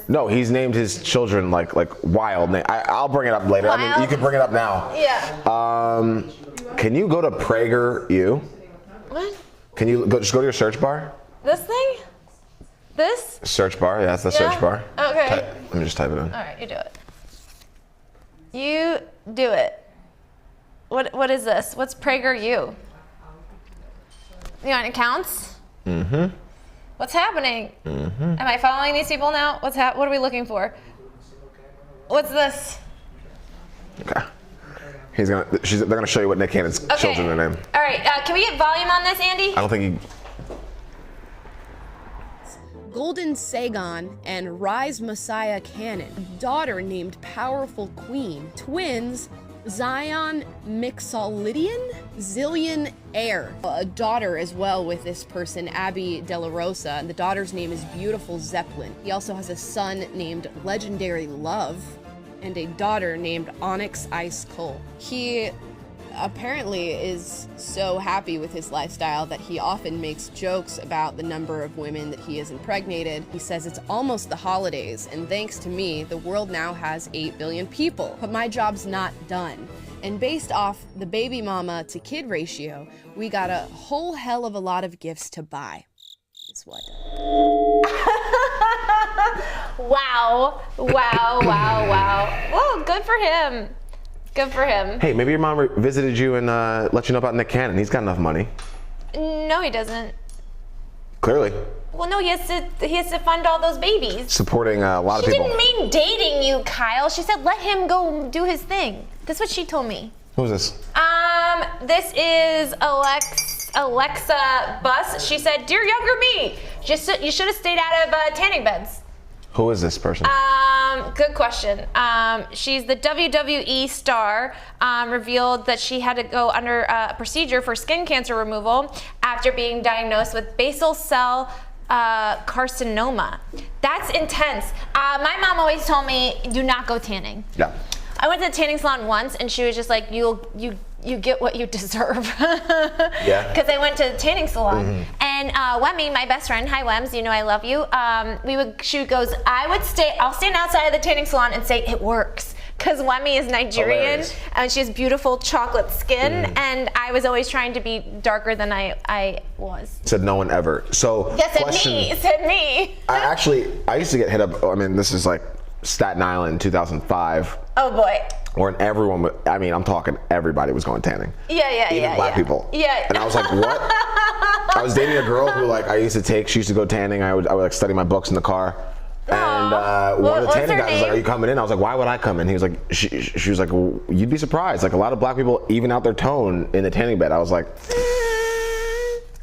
No, he's named his children like wild name. I'll bring it up later. Wild? I mean, you can bring it up now. Yeah. Can you go to PragerU? What? Can you just go to your search bar? This thing? This? Search bar, yeah, that's the search bar. Okay. Let me just type it in. All right, you do it. You do it. What is this? What's PragerU? You want accounts? Mm-hmm. What's happening? Mm-hmm. Am I following these people now? What are we looking for? What's this? Okay. They're gonna show you what Nick Cannon's children are named. All right, can we get volume on this, Andy? I don't think Golden Sagon and Rise Messiah Cannon, a daughter named Powerful Queen, twins Zion Mixolydian, Zillion Air, a daughter as well with this person, Abby De La Rosa, and the daughter's name is Beautiful Zeppelin. He also has a son named Legendary Love and a daughter named Onyx Ice Cole. He apparently is so happy with his lifestyle that he often makes jokes about the number of women that he has impregnated. He says it's almost the holidays, and thanks to me, the world now has 8 billion people. But my job's not done. And based off the baby mama to kid ratio, we got a whole hell of a lot of gifts to buy. That's what. Wow. Well, good for him. Good for him. Hey, maybe your mom visited you and let you know about Nick Cannon. He's got enough money. No, he doesn't. Clearly. Well, no, he has to fund all those babies. Supporting a lot of people. She didn't mean dating you, Kyle. She said let him go do his thing. That's what she told me. Who's this? This is Alexa Buss. She said, "Dear younger me, you should have stayed out of tanning beds." Who is this person? Good question. She's the WWE star, revealed that she had to go under a procedure for skin cancer removal after being diagnosed with basal cell carcinoma. That's intense. My mom always told me, do not go tanning. Yeah. I went to the tanning salon once, and she was just like, you get what you deserve. Yeah. Because I went to the tanning salon. Mm-hmm. And Wemmy, my best friend, hi Wems, you know I love you. She goes, I'll stand outside of the tanning salon and say, it works. Because Wemmy is Nigerian, hilarious. And she has beautiful chocolate skin, and I was always trying to be darker than I was. Said no one ever. So, Yes, it said me. I used to get hit up, I mean, this is like Staten Island, 2005. Oh boy. Or everyone, I'm talking everybody was going tanning. Yeah. Even black people. Yeah. And I was like, what? I was dating a girl who she used to go tanning. I would like study my books in the car. And one of the tanning guys was like, are you coming in? I was like, why would I come in? He was like, she was like, well, you'd be surprised. Like a lot of black people even out their tone in the tanning bed. I was like,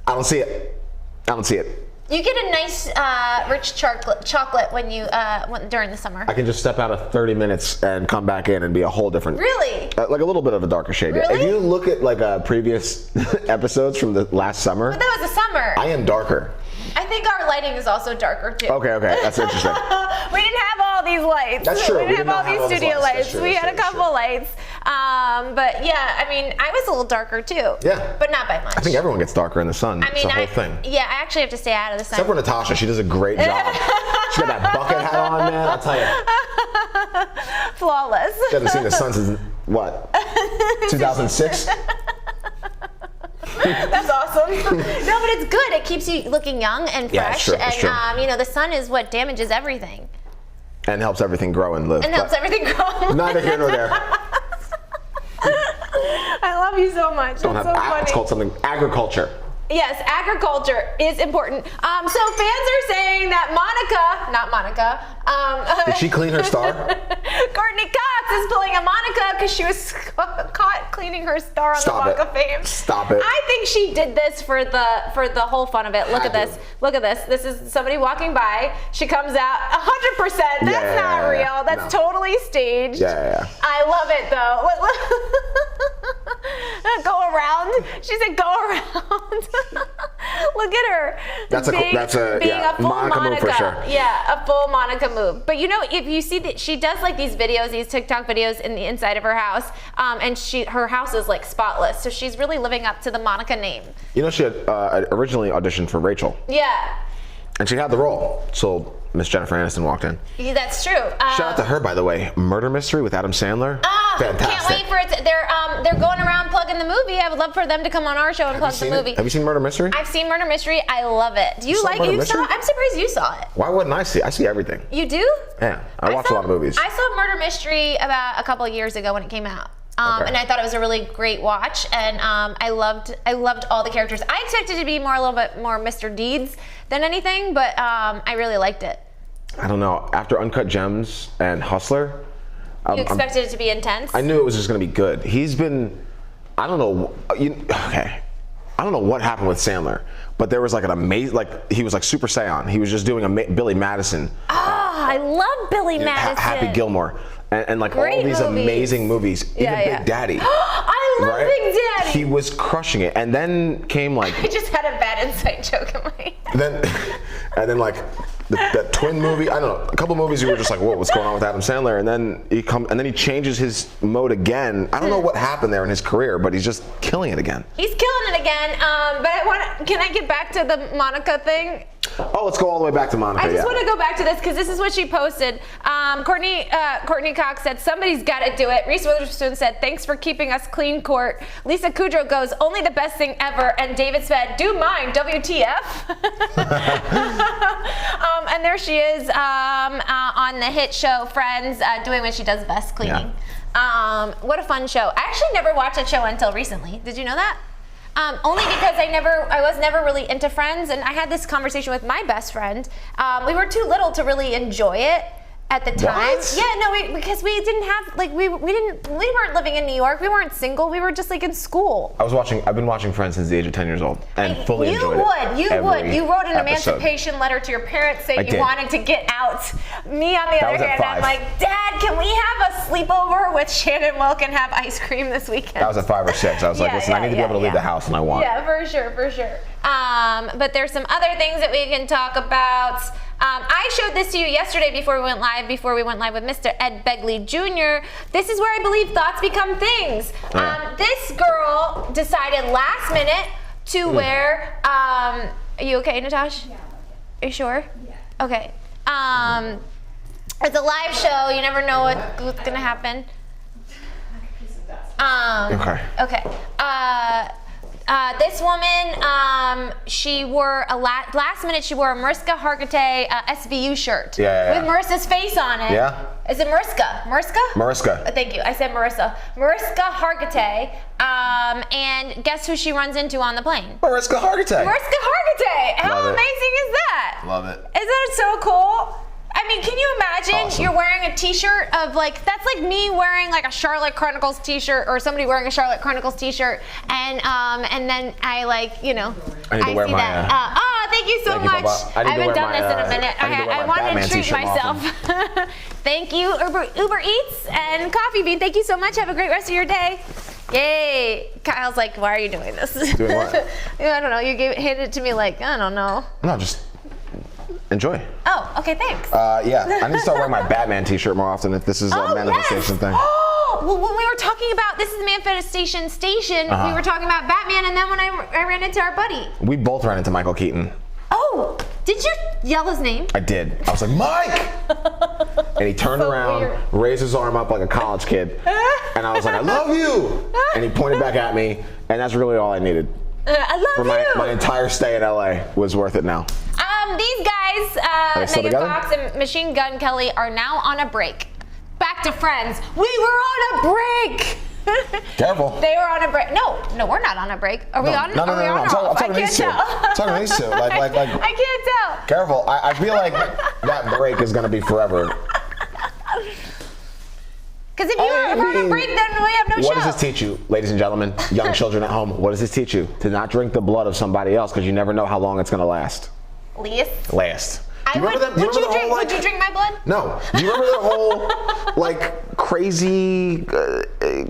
I don't see it. You get a nice rich chocolate when you during the summer. I can just step out of 30 minutes and come back in and be a whole different. Really? Like a little bit of a darker shade. Really? If you look at like previous episodes from the last summer. But that was the summer. I am darker. I think our lighting is also darker too. Okay, that's interesting. We didn't have all these lights. That's true. We didn't have all these studio lights. True, we had a couple lights. But yeah, I was a little darker too. Yeah. But not by much. I think everyone gets darker in the sun. It's the whole thing. Yeah, I actually have to stay out of the sun. Except for Natasha, she does a great job. She got that bucket hat on, man. I'll tell you. Flawless. She hasn't seen the sun since what? 2006. That's awesome. No, but it's good. It keeps you looking young and fresh. Yeah, it's true, and it's true. The sun is what damages everything. And helps everything grow and live. And helps everything grow. Neither here nor there. I love you so much. Don't That's have so funny. It's called something agriculture. Yes, agriculture is important. So fans are saying that Monica, not Monica. Did she clean her star? Courtney Cox is pulling a Monica because she was caught cleaning her star on Stop the Walk it. of Fame. Stop it. I think she did this for the whole fun of it. Look at Had this. to. Look at this. This is somebody walking by. She comes out 100%. That's not real. That's totally staged. Yeah. I love it though. Go around. She said go around. Look at her. That's a full Monica move for sure. Yeah, a full Monica move. But you know, if you see that she does like these videos, these TikTok videos in the inside of her house, and her house is like spotless. So she's really living up to the Monica name. You know, she had originally auditioned for Rachel, Yeah. and she had the role. So Miss Jennifer Aniston walked in. Yeah, that's true. Shout out to her, by the way. Murder Mystery with Adam Sandler. Fantastic. Can't wait for it. They're going around plugging the movie. I would love for them to come on our show and plug the movie. Have you seen Murder Mystery? I've seen Murder Mystery. I love it. Do you saw like Murder you Mystery? saw? I'm surprised you saw it. Why wouldn't I see? I see everything. You do? Yeah, I watch a lot of movies. I saw Murder Mystery about a couple of years ago when it came out. Okay. And I thought it was a really great watch, and I loved all the characters. I expected it to be a little bit more Mr. Deeds than anything, but I really liked it. I don't know. After Uncut Gems and Hustler, You expected it to be intense? I knew it was just going to be good. He's been, I don't know, okay. I don't know what happened with Sandler, but there was like an amazing, like he was like Super Saiyan. He was just doing a Billy Madison. I love Billy Madison. Happy Gilmore. And like Great all these movies. amazing movies. Even Big Daddy. I love right? Big Daddy. He was crushing it. And then came like, I just had a bad inside joke in my head. then like that twin movie. I don't know. A couple movies you were just like, whoa, what's going on with Adam Sandler? And then he changes his mode again. I don't know what happened there in his career, but he's just killing it again. He's killing it again. But can I get back to the Monica thing? Oh, let's go all the way back to Monica. I just want to go back to this because this is what she posted. Courtney Cox said, somebody's got to do it. Reese Witherspoon said, thanks for keeping us clean, Court. Lisa Kudrow goes, only the best thing ever. And David said, do mine, WTF. And there she is on the hit show Friends, doing what she does best, cleaning. Yeah. What a fun show. I actually never watched that show until recently. Did you know that? Only because I was never really into Friends, and I had this conversation with my best friend. We were too little to really enjoy it at the time. What? Yeah, no, because we didn't have we weren't living in New York. We weren't single. We were just like in school. I've been watching Friends since the age of 10 years old and fully enjoyed it. You would. You wrote an episode. emancipation letter to your parents saying I you did. wanted to get out. Me on the That other was at hand, I'm 5. like, Dad, can we have a sleepover with Shannon Wilk and have ice cream this weekend? That was at 5 or 6. I was like, listen, I need to be able to leave the house, and I want. Yeah, for sure. But there's some other things that we can talk about. I showed this to you yesterday before we went live with Mr. Ed Begley Jr. This is where I believe thoughts become things. This girl decided last minute to wear, are you okay, Natasha? Yeah. Are you sure? Yeah. Okay. It's a live show. You never know what's going to happen. Okay. This woman, she wore last minute. She wore a Mariska Hargitay SVU shirt with Marissa's face on it. Yeah. Is it Mariska? Mariska. Thank you. I said Marissa. Mariska Hargitay. And guess who she runs into on the plane? Mariska Hargitay. How amazing is that? Love it. Isn't it so cool? I mean, can you imagine you're wearing a t-shirt of that's like me wearing like a Charlotte Chronicles t-shirt or somebody wearing a Charlotte Chronicles t-shirt and then I I need to wear see my, that. Thank you so much. I haven't done this in a minute. I wanted to treat myself. Thank you, Uber Eats and Coffee Bean. Thank you so much. Have a great rest of your day. Yay. Kyle's like, why are you doing this? Doing what? I don't know. You handed it to me like, I don't know. No, just enjoy. Oh, okay, thanks. Yeah, I need to start wearing my Batman t-shirt more often if this is a manifestation thing. Oh, well, when we were talking about this is the manifestation station, we were talking about Batman, and then when I ran into our buddy. We both ran into Michael Keaton. Oh, did you yell his name? I did. I was like, Mike! And he turned around, raised his arm up like a college kid, and I was like, I love you! And he pointed back at me, and that's really all I needed. I love you! My entire stay in LA was worth it now. These guys, still Megan together? Fox and Machine Gun Kelly, are now on a break. Back to Friends. We were on a break! Careful. They were on a break. No, we're not on a break. Are we on? No. Are we on? I'm talking to these two. I I'm talking to these two. Like. I can't tell. Careful. I feel like that break is going to be forever. Because if we're on a break, then we have no show. What does this teach you, ladies and gentlemen, young children at home? What does this teach you? To not drink the blood of somebody else because you never know how long it's going to last. Last. Do you remember that? Would you drink my blood? No. Do you remember the whole like crazy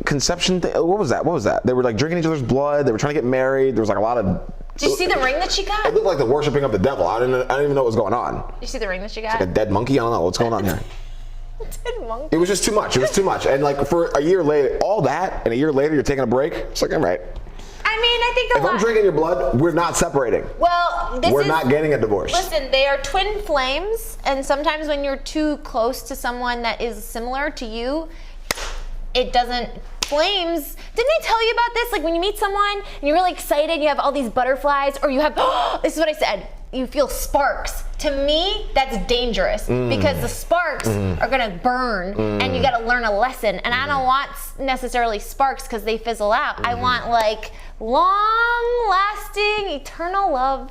conception thing? What was that? They were like drinking each other's blood. They were trying to get married. There was like a lot of. Did you see the ring that she got? It looked like the worshiping of the devil. I didn't even know what was going on. Did you see the ring that she got? Like a dead monkey. I don't know what's going on here. Dead monkey. It was just too much. It was too much. And like for a year later, all that, and a year later, you're taking a break. It's like, all right. I mean, I think If I'm drinking your blood, we're not separating. Well, we're not getting a divorce. Listen, they are twin flames, and sometimes when you're too close to someone that is similar to you, it doesn't. Flames. Didn't I tell you about this? Like when you meet someone and you're really excited, you have all these butterflies, or you have, this is what I said, you feel sparks. To me, that's dangerous because the sparks are gonna burn and you gotta learn a lesson. And I don't want necessarily sparks because they fizzle out. I want like long-lasting, eternal love.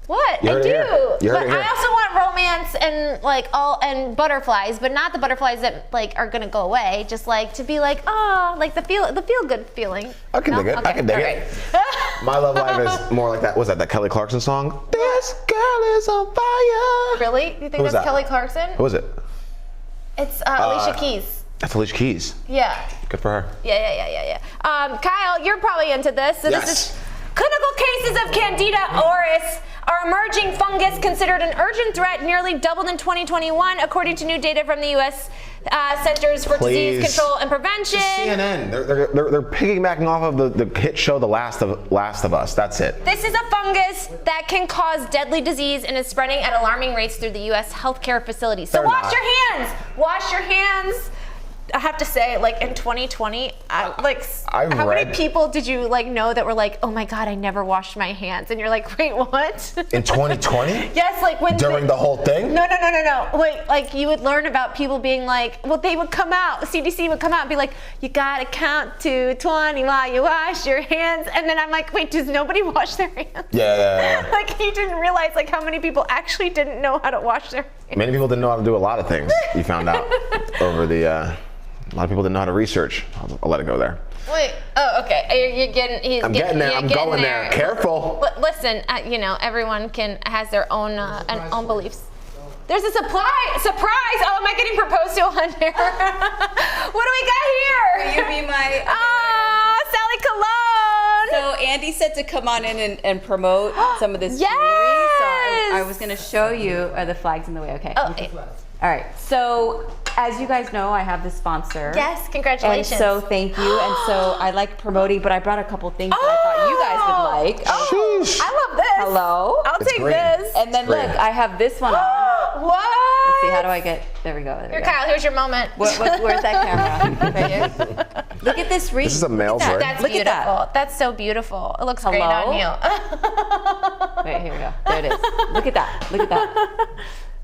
What? I do. But I also want romance and like and butterflies, but not the butterflies that like are gonna go away. Just like to be like, like the feel good feeling. I can dig it. Okay. I can dig it. My love life is more like that. Was that Kelly Clarkson song? This girl is on fire. Really? You think that's Kelly Clarkson? Who is it? It's Alicia Keys. That's Alicia Keys. Yeah. Good for her. Yeah. Kyle, you're probably into this. So yes. This is clinical cases of Candida auris. Our emerging fungus, considered an urgent threat, nearly doubled in 2021, according to new data from the U.S. Centers for Disease Control and Prevention. CNN. They're piggybacking off of the hit show The Last of Us. That's it. This is a fungus that can cause deadly disease and is spreading at alarming rates through the U.S. healthcare facilities. So wash your hands. Wash your hands. I have to say, like in 2020, how many people did you like know that were like, oh my God, I never washed my hands? And you're like, wait, what? In 2020? Yes, like when during the whole thing? No. Wait, like you would learn about people being like, well, they would come out, CDC would come out and be like, you gotta count to 20 while you wash your hands. And then I'm like, wait, does nobody wash their hands? Yeah. Like you didn't realize like how many people actually didn't know how to wash their hands. Many people didn't know how to do a lot of things. You found out over the. A lot of people didn't know how to research. I'll let it go there. Wait. Oh, okay. You're getting. I'm getting there. I'm going there. Careful. Listen. Everyone has their own own beliefs. There's a surprise. Oh, am I getting proposed to on here? What do we got here? Will you be my? Sally Cologne. So Andy said to come on in and promote some of this yes! jewelry. So I was going to show you. Are the flags in the way? Okay. Oh, all right. So as you guys know, I have this sponsor. Yes, congratulations. And so thank you. And so I like promoting, but I brought a couple things that I thought you guys would like. Sheesh. I love this. Hello. I'll take green. this. And then look, I have this one on. What? Let's see, how do I get, there we go. Here, Kyle, here's your moment. Where's that camera? Right here? Look at this ring. This is a male's ring. That's Look beautiful. at that. That's so beautiful. It looks great on you. Wait, here we go. There it is. Look at that. Look at that.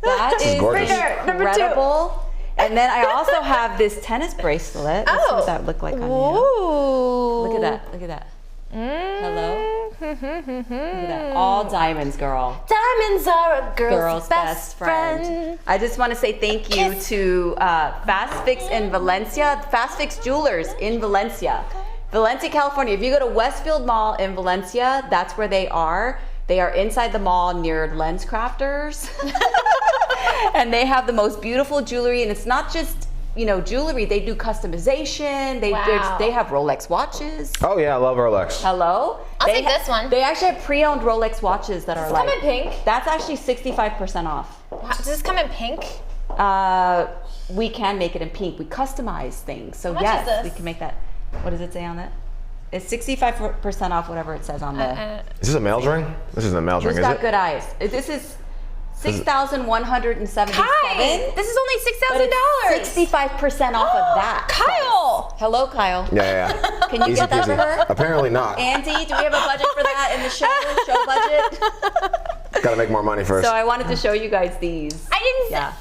That is gorgeous. incredible. And then I also have this tennis bracelet. Let's see what that look like on you. Ooh. Look at that. Look at that. Hello. Look at that. All diamonds, girl. Diamonds are a Girl's best friend. I just want to say thank you to Fast Fix in Valencia. Fast Fix Jewelers in Valencia. Valencia, California. If you go to Westfield Mall in Valencia, that's where they are. They are inside the mall near Lens Crafters. And they have the most beautiful jewelry, and it's not just, jewelry. They do customization. They have Rolex watches. Oh yeah, I love Rolex. Hello? I'll take this one. They actually have pre-owned Rolex watches that are Does this come in pink? That's actually 65% off. Does this come in pink? We can make it in pink. We customize things. So How much yes, is this? we can make that. What does it say on it? It's 65% off whatever it says on the. Is this a male's ring? This isn't a male's ring, Who's is got it? good eyes? This is 6,177. Kai, this is only $6,000. 65% off of that. Kyle! price. Hello, Kyle. Yeah. Can you Easy get that for peasy. her? Apparently not. Andy, do we have a budget for that in the show budget? Gotta make more money first. So I wanted to show you guys these. I didn't Yeah.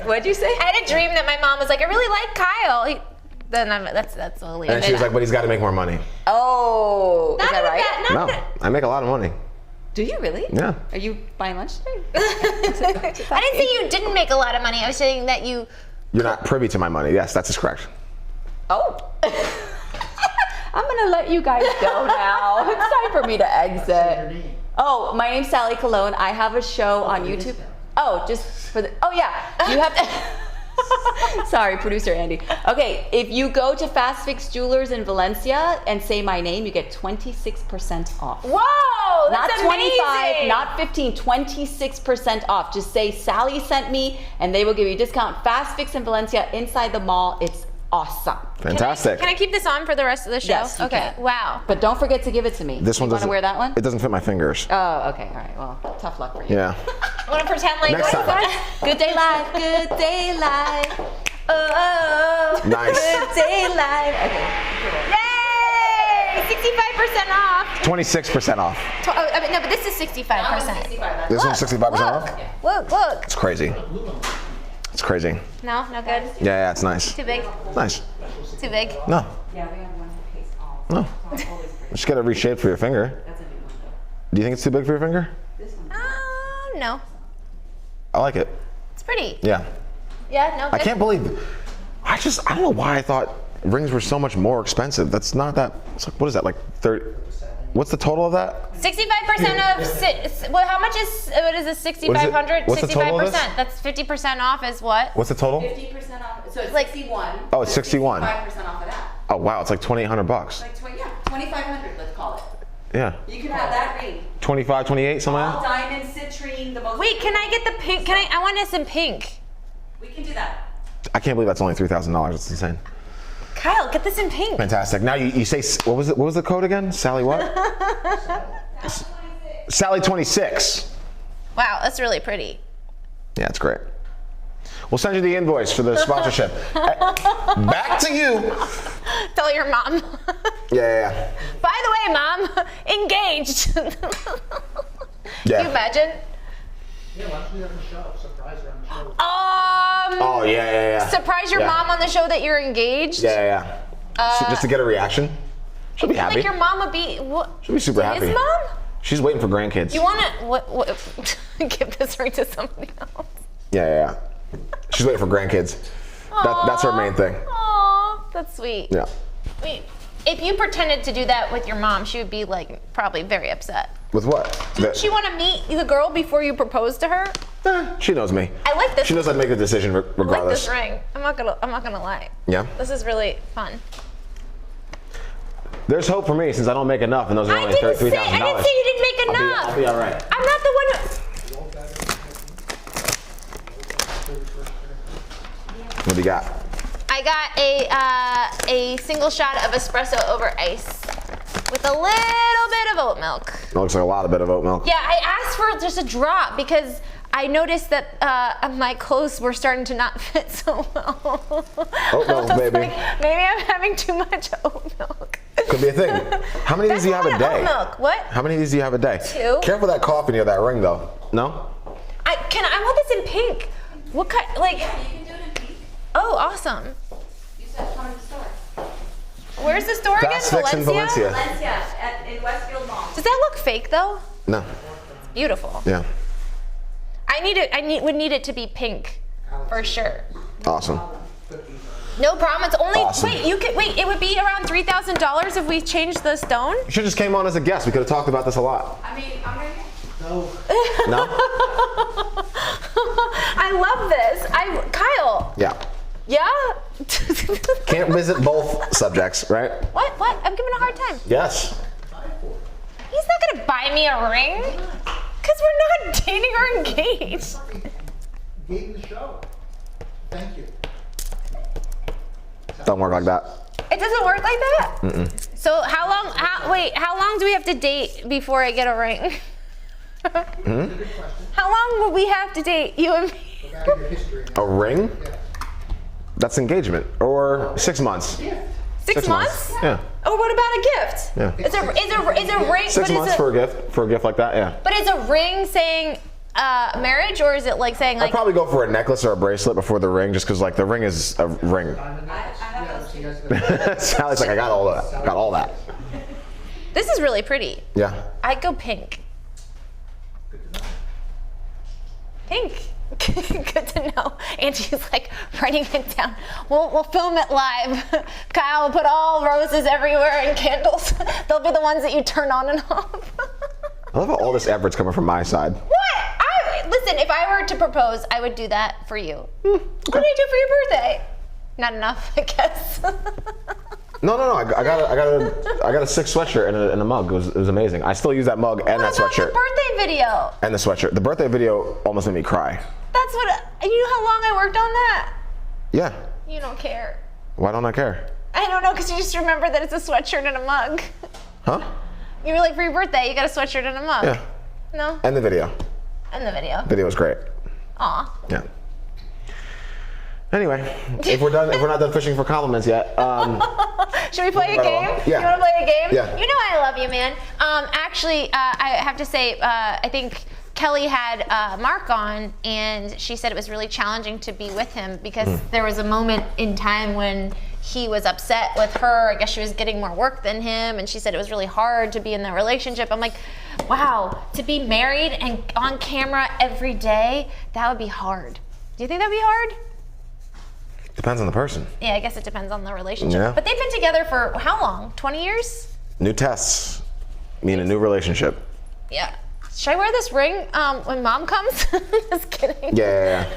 What'd you say? I had a dream that my mom was like, I really like Kyle. That's we'll leave And it she was at. like, but he's got to make more money. Oh, is Not that even right? that, not No, that. I make a lot of money. Do you really? Yeah. Are you buying lunch today? I didn't say you didn't make a lot of money. I was saying that you You're not privy to my money. Yes, that's correct. Oh. I'm gonna let you guys go now. It's time for me to exit. Oh, my name's Sally Cologne. I have a show on YouTube. Oh, just for the, oh yeah, you have to, sorry, producer Andy. Okay, if you go to Fast Fix Jewelers in Valencia and say my name, you get 26% off. Whoa, that's Not 25, amazing. not 15, 26% off. Just say Sally sent me and they will give you a discount. Fast Fix in Valencia inside the mall. It's awesome. Fantastic. Can I keep this on for the rest of the show? Yes, you okay. can. Wow. But don't forget to give it to me. This one you doesn't. Want to wear that one? It doesn't fit my fingers. Oh, okay. All right. Well, tough luck for you. Yeah. I want to pretend like Next what is time. that? Good day live. Good day live. Oh. Nice. Good day live. Okay. Yay! 65% off. 26% off. I mean, no, but this is 65%. This one's 65% off. Look. It's crazy. It's crazy. No, no good. Yeah, it's nice. Too big. Nice. Too big. No, Yeah, we have one that pays all. no. Just get it reshaped for your finger. That's a new one though. Do you think it's too big for your finger? This one. No. I like it. It's pretty. Yeah. Yeah, no. I Good. can't believe. I don't know why I thought rings were so much more expensive. That's not that. It's like, what is that, like 30? What's the total of that? 65% of. Well, how much is? What is this? 6,500. What's the total of this? That's 50% off. Is what? What's the total? 50% off. So it's Like- 61. Oh, it's 61. 5% off of that. Oh wow, it's like $2,800. Like 2,500. Let's call it. Yeah. You can have that ring. 25, 28, something like All that. diamond citrine. The most. Wait, can I get the pink? I want this in pink. We can do that. I can't believe that's only $3,000. It's insane. Kyle, get this in pink. Fantastic. Now you say, what was it? What was the code again? Sally what? Sally 26. Wow, that's really pretty. Yeah, it's great. We'll send you the invoice for the sponsorship. Back to you. Tell your mom. Yeah. By the way, Mom, engaged. Can Yeah. you imagine? Yeah, why don't we have the show? Surprise her on the show. Oh yeah. Surprise your Yeah. mom on the show that you're engaged. Yeah. Just to get a reaction. She'll be happy. Like your mom would be. What? She'll be super happy. His mom? She's waiting for grandkids. You wanna what? Give this ring to somebody else. Yeah. She's waiting for grandkids. That's her main thing. Aw, that's sweet. Yeah. Wait, if you pretended to do that with your mom, she would be like probably very upset. With what? Didn't she want to meet the girl before you proposed to her? She knows me. I like this. She knows I'd make the decision I like regardless. this ring. I'm not gonna lie. Yeah. This is really fun. There's hope for me since I don't make enough, and those are I only didn't say $3,000. you didn't make enough. I'll be all right. I'm not the one who. What do you got? I got a single shot of espresso over ice with a little bit of oat milk. That looks like a lot of bit of oat milk. Yeah, I asked for just a drop because I noticed that my clothes were starting to not fit so well. Oat milk, I was baby. like, maybe I'm having too much oat milk. Could be a thing. How many of these do you have a That's lot day? of oat milk. What? How many of these do you have a day? 2. Careful that coffee near that ring, though. No? I want this in pink. What kind? Like? You can do it in pink. Oh, awesome. You said come to the store. Where's the store again? Fast Fix in Valencia. Valencia in Westfield Mall. Does that look fake though? No. Beautiful. Yeah. Would need it to be pink, for sure. Awesome. No problem. It's only Awesome. wait. It would be around $3,000 if we changed the stone. You should have just came on as a guest. We could have talked about this a lot. I mean, I'm ready. No. No? I love this. Kyle. Yeah. Yeah. Can't visit both subjects, right? What? I'm giving a hard time. Yes. He's not gonna buy me a ring, cause we're not dating or engaged. Gave the show. Thank you. Don't work like that. It doesn't work like that. So how long? How long do we have to date before I get a ring? How long will we have to date, you and me? Go back in your history. A ring? Yeah. That's engagement. Or 6 months. Yeah. 6 months? Yeah. Or what about a gift? Yeah. Is a ring? 6 months for a gift like that, yeah. But is a ring saying marriage, or is it like saying I'd like? probably go for a necklace or a bracelet before the ring, just because like the ring is a ring. Yeah, so you guys Sally's like, I got all that. Got all that. This is really pretty. Yeah. I'd go pink. Pink. Good to know. Angie's like writing it down. We'll film it live. Kyle will put all roses everywhere and candles. They'll be the ones that you turn on and off. I love how all this effort's coming from my side. What? Listen, if I were to propose, I would do that for you. What did I do for your birthday? Not enough, I guess. No. I got a sick sweatshirt and a mug. It was amazing. I still use that mug and that What about sweatshirt. the birthday video? And the sweatshirt. The birthday video almost made me cry. That's what. You know how long I worked on that? Yeah. You don't care. Why don't I care? I don't know, because you just remember that it's a sweatshirt and a mug. Huh? You were like, for your birthday, you got a sweatshirt and a mug. Yeah. No? And the video. And the video. Video was great. Aw. Yeah. Anyway, if we're not done fishing for compliments yet, should we play a game? Yeah. You want to play a game? Yeah. You know I love you, man. Actually, I have to say, I think Kelly had Mark on, and she said it was really challenging to be with him because there was a moment in time when he was upset with her. I guess she was getting more work than him, and she said it was really hard to be in that relationship. I'm like, wow, to be married and on camera every day, that would be hard. Do you think that'd be hard? depends on the person. Yeah, I guess it depends on the relationship. Yeah. But they've been together for how long? 20 years? New tests mean a new relationship. Yeah. Should I wear this ring when mom comes? Just kidding. Yeah.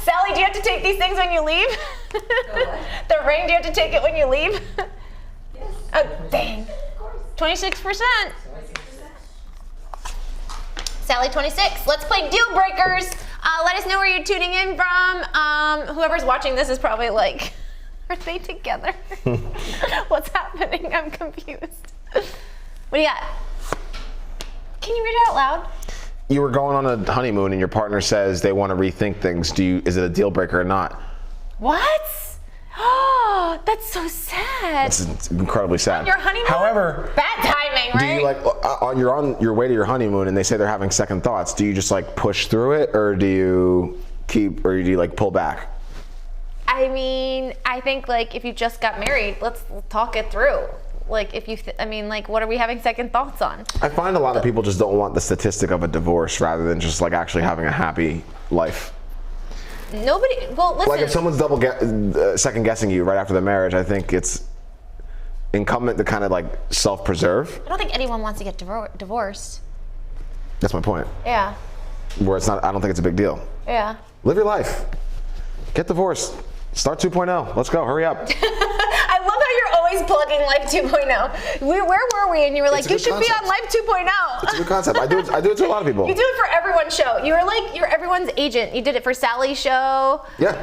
Sally, do you have to take these things when you leave? The ring, do you have to take it when you leave? Yes. Oh, dang. 26%. Sally 26. Let's play Deal Breakers. Let us know where you're tuning in from. Whoever's watching this is probably like, are they together? What's happening? I'm confused. What do you got? Can you read it out loud? You were going on a honeymoon and your partner says they want to rethink things. Is it a deal breaker or not? What? Oh, that's so sad. It's incredibly sad. Your honeymoon? However, bad timing, right? do you you're on your way to your honeymoon and they say they're having second thoughts? Do you just like push through it, or do you like pull back? I mean, I think like if you just got married, let's talk it through. Like if you, what are we having second thoughts on? I find a lot of people just don't want the statistic of a divorce rather than just like actually having a happy life. Nobody, well, listen. Like if someone's second guessing you right after the marriage, I think it's incumbent to kind of like self-preserve. I don't think anyone wants to get divorced. That's my point. Yeah. Where it's not, I don't think it's a big deal. Yeah. Live your life. Get divorced. Start 2.0. Let's go. Hurry up. I love how you're always plugging Life 2.0. Where were we? And you were like, you should be on Life 2.0. It's a good concept. I do it to a lot of people. You do it for everyone's show. You were like, you're everyone's agent. You did it for Sally's show. Yeah.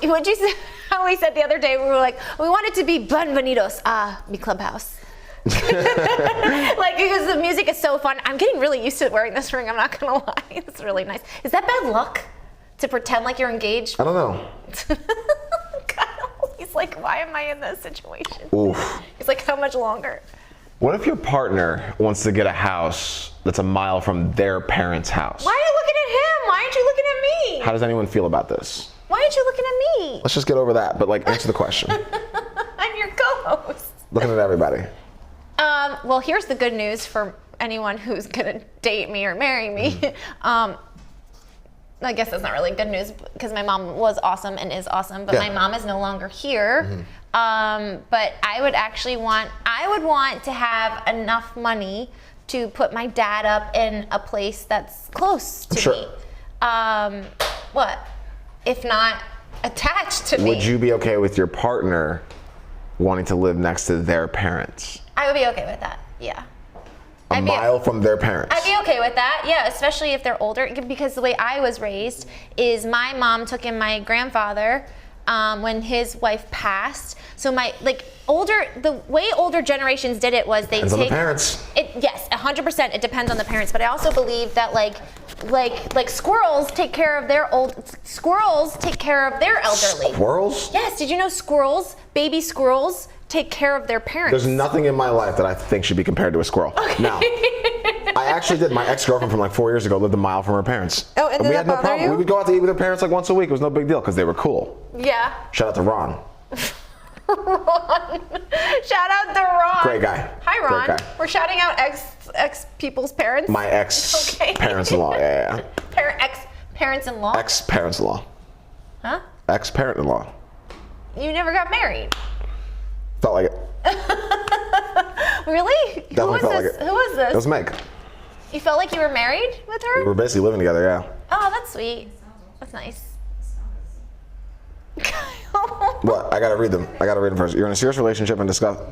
What'd you say? How we said the other day, we were like, we want it to be Bienvenidos a mi Clubhouse. Like, because the music is so fun. I'm getting really used to wearing this ring, I'm not gonna lie. It's really nice. Is that bad luck? To pretend like you're engaged? I don't know. Kyle, he's like, why am I in this situation? Oof. He's like, how much longer? What if your partner wants to get a house that's a mile from their parents' house? Why are you looking at him? Why aren't you looking at me? How does anyone feel about this? Why aren't you looking at me? Let's just get over that, but like answer the question. I'm your co-host. Looking at everybody. Well, here's the good news for anyone who's gonna date me or marry me. I guess that's not really good news because my mom was awesome and is awesome, but my mom is no longer here. But I would want to have enough money to put my dad up in a place that's close to me. What? If not attached to me. Would you be okay with your partner wanting to live next to their parents? I would be okay with that, yeah. A mile from their parents? I'd be okay with that, yeah, especially if they're older, because the way I was raised is my mom took in my grandfather when his wife passed. So the way older generations did it was they depends on the parents. Yes, 100%. It depends on the parents. But I also believe that like squirrels take care of their elderly. Squirrels? Yes. Did you know baby squirrels, take care of their parents? There's nothing in my life that I think should be compared to a squirrel. Okay. Now, I actually did. My ex-girlfrun from like 4 years ago lived a mile from her parents. Oh, and we did had that no bother problem. you? We would go out to eat with her parents like once a week. It was no big deal because they were cool. Yeah. Shout out to Ron. Ron. Shout out to Ron. Great guy. Hi, Ron. Great guy. We're shouting out ex people's parents. My ex-parents-in-law. Yeah. Parents-in-law? Ex-parents-in-law. Huh? Ex-parent-in-law. You never got married. Felt like it. Really? Definitely felt like it. Who was this? It was Meg. You felt like you were married with her? We were basically living together, yeah. Oh, that's sweet. That's nice. What? I gotta read them. First. You're in a serious relationship and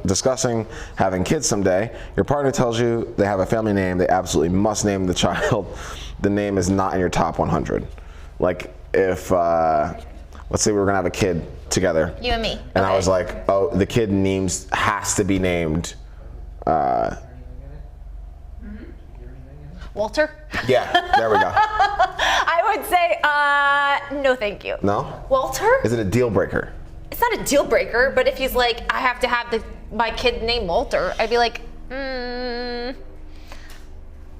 discussing having kids someday. Your partner tells you they have a family name. They absolutely must name the child. The name is not in your top 100. Like if, let's say we were gonna have a kid together. You and me. And okay. I was like, oh, the kid has to be named. Walter? Yeah, there we go. I would say, no thank you. No? Walter? Is it a deal breaker? It's not a deal breaker, but if he's like, I have to have my kid named Walter, I'd be like,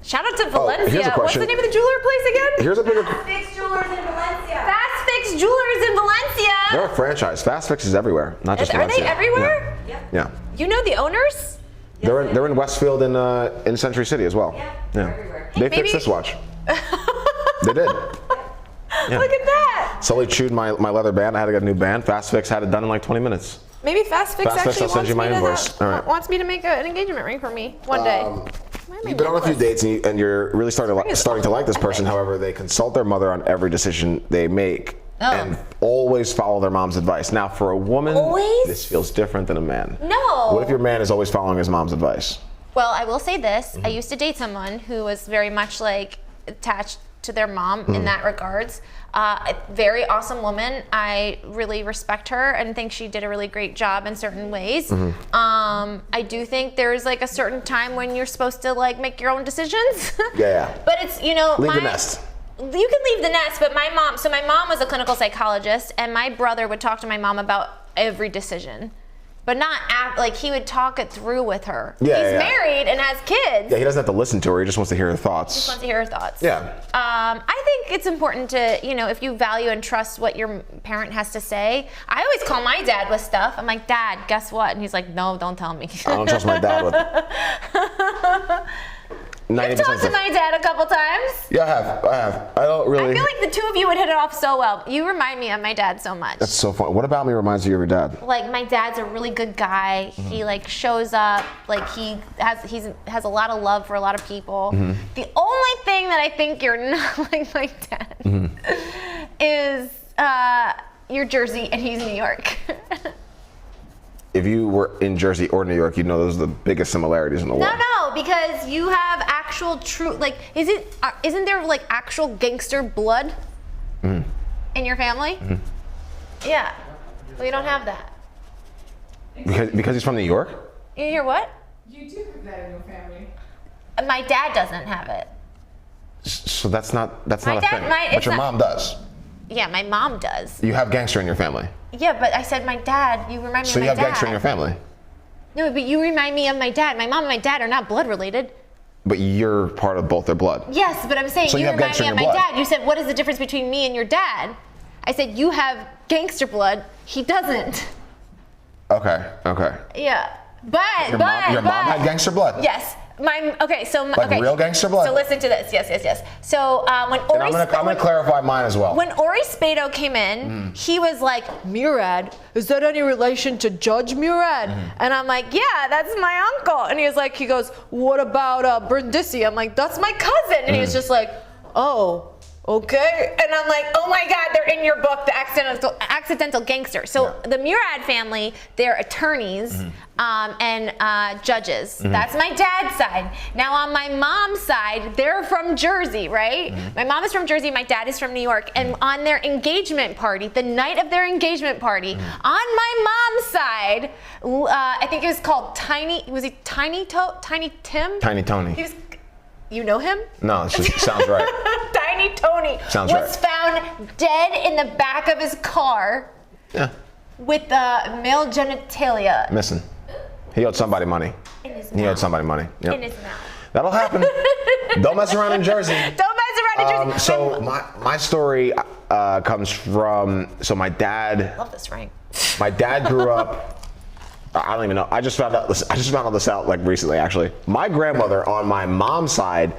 Shout out to Valencia. Here's a What's question. the name of the jeweler place again? Here's a bigger. Fast Fix Jewelers in Valencia. Fast Fix Jewelers in Valencia. They're a franchise. Fast Fix is everywhere, not just Are Valencia. they everywhere? Yeah. You know the owners? They're in Westfield and in Century City as well. Yeah, they're everywhere. They Hey, fixed maybe- this watch. They did. Yeah. Look at that. Sully chewed my leather band. I had to get a new band. Fast Fix had it done in like 20 minutes. Maybe Fast Fix Fast Fix, actually I'll send you my invoice. All right. wants me to make an engagement ring for me one day. You've been on a few dates and you're really starting to like this person. However, they consult their mother on every decision they make and always follow their mom's advice. Now, for a woman, Always? this feels different than a man. No. What if your man is always following his mom's advice? Well, I will say this. I used to date someone who was very much like attached to their mom in that regards. A very awesome woman. I really respect her and think she did a really great job in certain ways. I do think there's like a certain time when you're supposed to like make your own decisions. Yeah. But it's, you know, Leave the nest. You can leave the nest, but my mom was a clinical psychologist, and my brother would talk to my mom about every decision, but not like he would talk it through with her. Yeah, He's yeah. married and has kids. Yeah, he doesn't have to listen to her. He just wants to hear her thoughts. Just wants to hear her thoughts. Yeah. I think it's important to, you know, if you value and trust what your parent has to say. I always call my dad with stuff. I'm like, Dad, guess what? And he's like, no, don't tell me. I don't trust my dad with 90% I've talked to of- my dad a couple times. Yeah, I have. I don't really. I feel like the two of you would hit it off so well. You remind me of my dad so much. That's so fun. What about me reminds you of your dad? Like, my dad's a really good guy. He like shows up. Like, he has a lot of love for a lot of people. The only thing that I think you're not like my dad is you're Jersey and he's New York. If you were in Jersey or New York, you'd know those are the biggest similarities in the world. No, because you have actual true, like, isn't there like actual gangster blood in your family? Yeah, well, you don't have that. Because he's from New York? You hear what? You do have that in your family. My dad doesn't have it. So that's not a dad- thing. But it's your not- mom does. Yeah, my mom does. You have gangster in your family. Yeah, but I said my dad. You remind me So of you my have dad. gangster in your family. No, but you remind me of my dad. My mom and my dad are not blood related. But you're part of both their blood. Yes, but I'm saying So you you have remind gangster me in of my your blood. dad. You said, what is the difference between me and your dad? I said, you have gangster blood. He doesn't. Okay. Yeah. But, Your mom had gangster blood. Yes. Like real gangster blood? So listen to this. Yes. So when And I'm gonna clarify mine as well. When Ori Spado came in, he was like, Murad, is that any relation to Judge Murad? And I'm like, yeah, that's my uncle. And he goes, what about Brindisi? I'm like, that's my cousin. And he was just like, oh, okay. And I'm like, oh my God, they're in your book, The Accidental Gangster. So the Murad family, they're attorneys and judges. That's my dad's side. Now on my mom's side, they're from Jersey, right? My mom is from Jersey, my dad is from New York. And on their engagement party, the night of their engagement party, on my mom's side, I think it was called Tiny Tim? Tiny Tony. He was, you know him? No, it just sounds right. Tiny Tony Sounds was found dead in the back of his car Yeah. with male genitalia Missing. He owed somebody money. in his He owed mouth. somebody money. Yep. In his mouth. That'll happen. Don't mess around in Jersey. Don't mess around in Jersey. So my story comes from, so my I dad love this ring. grew up, I don't even know. I just found all this out like recently, actually. My grandmother on my mom's side,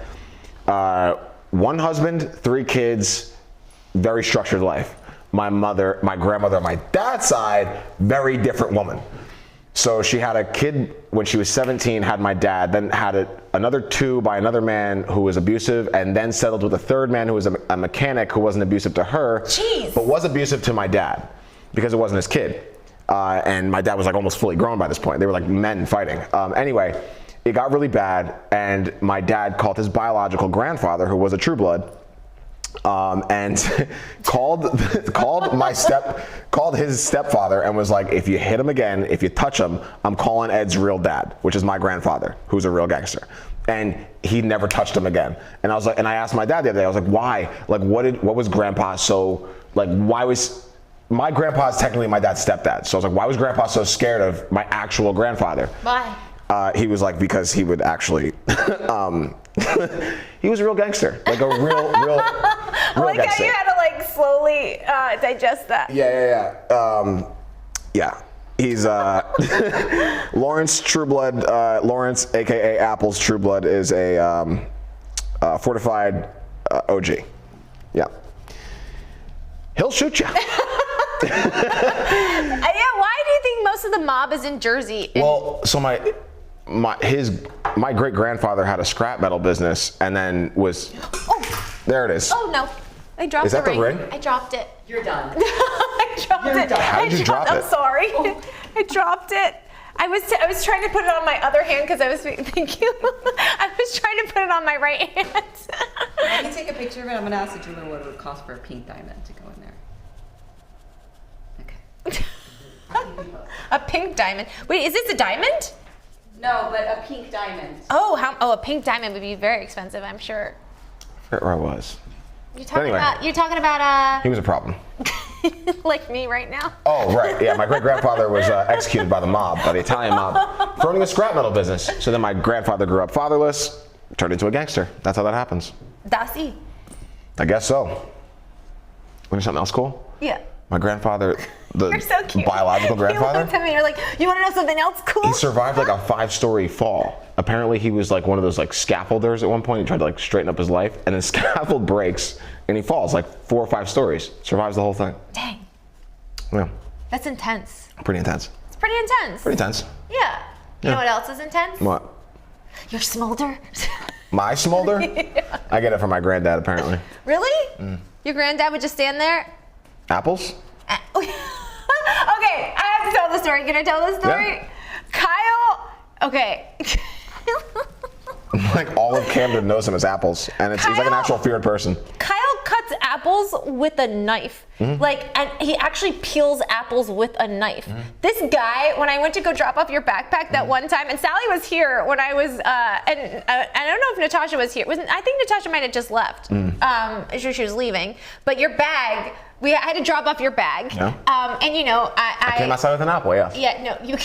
one husband, 3 kids, very structured life. My grandmother on my dad's side, very different woman. So she had a kid when she was 17, had my dad, then had another 2 by another man who was abusive, and then settled with a third man who was a mechanic who wasn't abusive to her, but was abusive to my dad because it wasn't his kid. And my dad was like almost fully grown by this point. They were like men fighting. Anyway, it got really bad, and my dad called his biological grandfather, who was a True Blood, and called his stepfather and was like, if you hit him again, if you touch him, I'm calling Ed's real dad, which is my grandfather, who's a real gangster. And he never touched him again. And I was like, and I asked my dad the other day, I was like, why? Like, what was grandpa so, like, why was, my grandpa is technically my dad's stepdad. So I was like, why was grandpa so scared of my actual grandfather? Why? He was like, because he would actually, he was a real gangster, like a real I like gangster. how you had to like slowly digest that. Yeah. He's Lawrence Trueblood. Lawrence, aka Apple's True Blood, is a fortified OG. Yeah. He'll shoot you. Yeah, why do you think most of the mob is in Jersey? Well, so my great grandfather had a scrap metal business, and then was. Oh. There it is. Oh no, I dropped Is that the ring? I dropped it. You're done. I dropped it. How did you drop it? I'm sorry. I dropped it. I was trying to put it on my other hand because I was thank you. I was trying to put it on my right hand. I can take a picture of it. I'm gonna ask the jeweler what it would cost for a pink diamond to go in there. Okay. A pink diamond. Wait, is this a diamond? No, but a pink diamond. Oh, a pink diamond would be very expensive, I'm sure. I forget where I was. You're talking Anyway. about He was a problem. like me right now. Oh, right. Yeah, my great grandfather was executed by the mob, by the Italian mob, for owning a scrap metal business. So then my grandfather grew up fatherless, turned into a gangster. That's how that happens. Dasi. I guess so. Want to hear something else cool? Yeah. My grandfather, the You're so cute. biological You grandfather, looked at me, you're like, you want to know something else cool? he survived like a 5-story fall. Apparently he was like one of those like scaffolders at one point. He tried to like straighten up his life, and the scaffold breaks and he falls like 4 or 5 stories. Survives the whole thing. Dang. Yeah, That's intense. pretty intense. It's pretty intense. Pretty intense. Yeah. You know what else is intense? What? Your smolder. My smolder? I get it from my granddad apparently. Really? Your granddad would just stand there? Apples? Okay, I have to tell the story. Can I tell the story? Yeah. Kyle, okay. Like all of Camden knows him as Apples, and he's like an Kyle- actual feared person. Kyle cuts apples with a knife. And he actually peels apples with a knife. This guy, when I went to go drop off your backpack that one time, and Sally was here when I was, and I don't know if Natasha was here. I think Natasha might have just left. She was leaving. But your bag, I had to drop off your bag. Yeah. And you know, I came outside with an apple, yes. Yeah, no,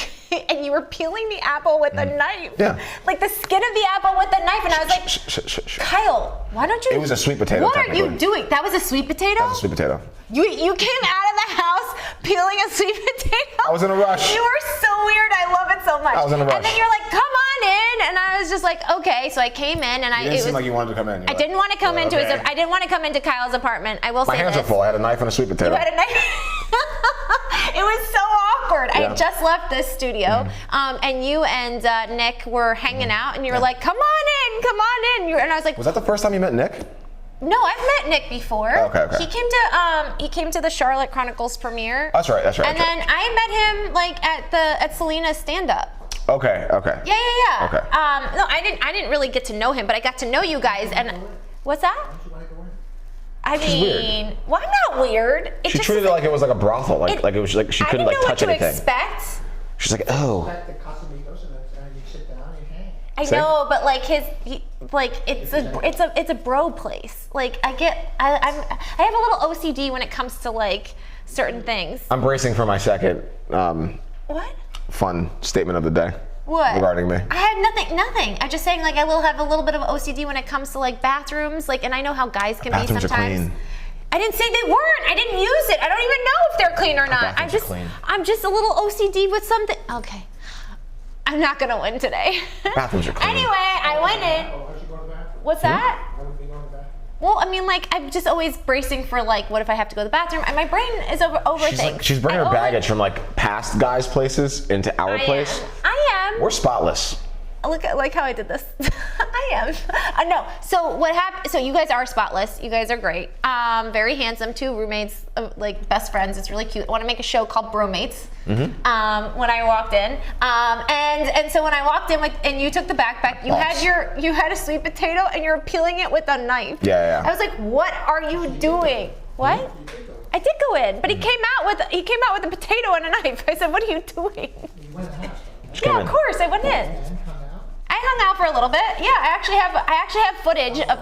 and you were peeling the apple with a knife. Yeah. Like the skin of the apple with a knife, and I was like, Shh. Kyle, why don't you? It was a sweet potato, What are you technically. doing? That was a sweet potato? That was a sweet potato. You came out of the house peeling a sweet potato. I was in a rush. You were so weird. I love it so much. I was in a rush. And then you're like, come on in, and I was just like, okay. So I came in, and You didn't seem like you wanted to come in. I didn't want to come into his. I didn't want to come into Kyle's apartment. I will My say hands this. are full. I had a knife and a sweet potato. You had a knife. It was so awkward. I Yeah. had just left this studio, and you and Nick were hanging out, and you were like, "Come on in." And I was like, Was that the first time you met Nick? "No, I've met Nick before. Okay. He came to the Charlotte Chronicles premiere. That's right. And then I met him like at Selena's stand-up. Okay. Yeah. Okay. No, I didn't really get to know him, but I got to know you guys. And what's that? I She's weird. mean, well, I'm not weird. It She just treated it like it was like a brothel, like it was like she I couldn't didn't like know touch what to anything. expect. She's like, oh. At the Casamigos, and you sit down and you hang. I See? know, but like it's a bro place. Like I have a little OCD when it comes to like certain things. I'm bracing for my second What? fun statement of the day. What? Regarding me. I had nothing. I'm just saying like I will have a little bit of OCD when it comes to like bathrooms. Like, and I know how guys can be Bathrooms are sometimes. clean. I didn't say they weren't. I didn't use it. I don't even know if they're clean or not. bathrooms are clean. I'm just a little OCD with something. Okay. I'm not gonna win today. Bathrooms are clean. Anyway, I went in. Oh, how'd you go to the bathroom? What's that? How would you go to the bathroom? Well, I mean, like, I'm just always bracing for, like, what if I have to go to the bathroom? And my brain is overthinking. She's bringing her baggage from like past guys' places into our place. I am. We're spotless. Look at like how I did this. I am. No. So what happened? So you guys are spotless. You guys are great. Very handsome. 2 roommates, like best friends. It's really cute. I want to make a show called Bromates. When I walked in, and so when I walked in and you took the backpack, you had a sweet potato and you're peeling it with a knife. Yeah. I was like, what are you doing? What? I did go in, but he came out with a potato and a knife. I said, what are you doing? Yeah, of course. I went in. I hung out for a little bit. Yeah, I actually have footage of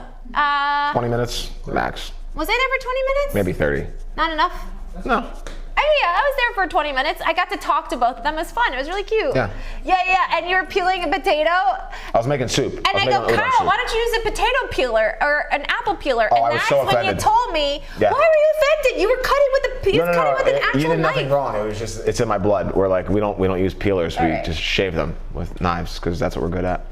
20 minutes max. Was I there for 20 minutes? Maybe 30. Not enough? No. I was there for 20 minutes. I got to talk to both of them. It was fun. It was really cute. Yeah. Yeah, and you're peeling a potato. I was making soup. And I go, Kyle, why don't you use a potato peeler or an apple peeler? Oh, and I was that's so when you offended. told me, Yeah. why were you offended? You were cutting with an actual You did knife. nothing wrong. It was just, it's in my blood. We're like, we don't use peelers. We Alright. just shave them with knives because that's what we're good at.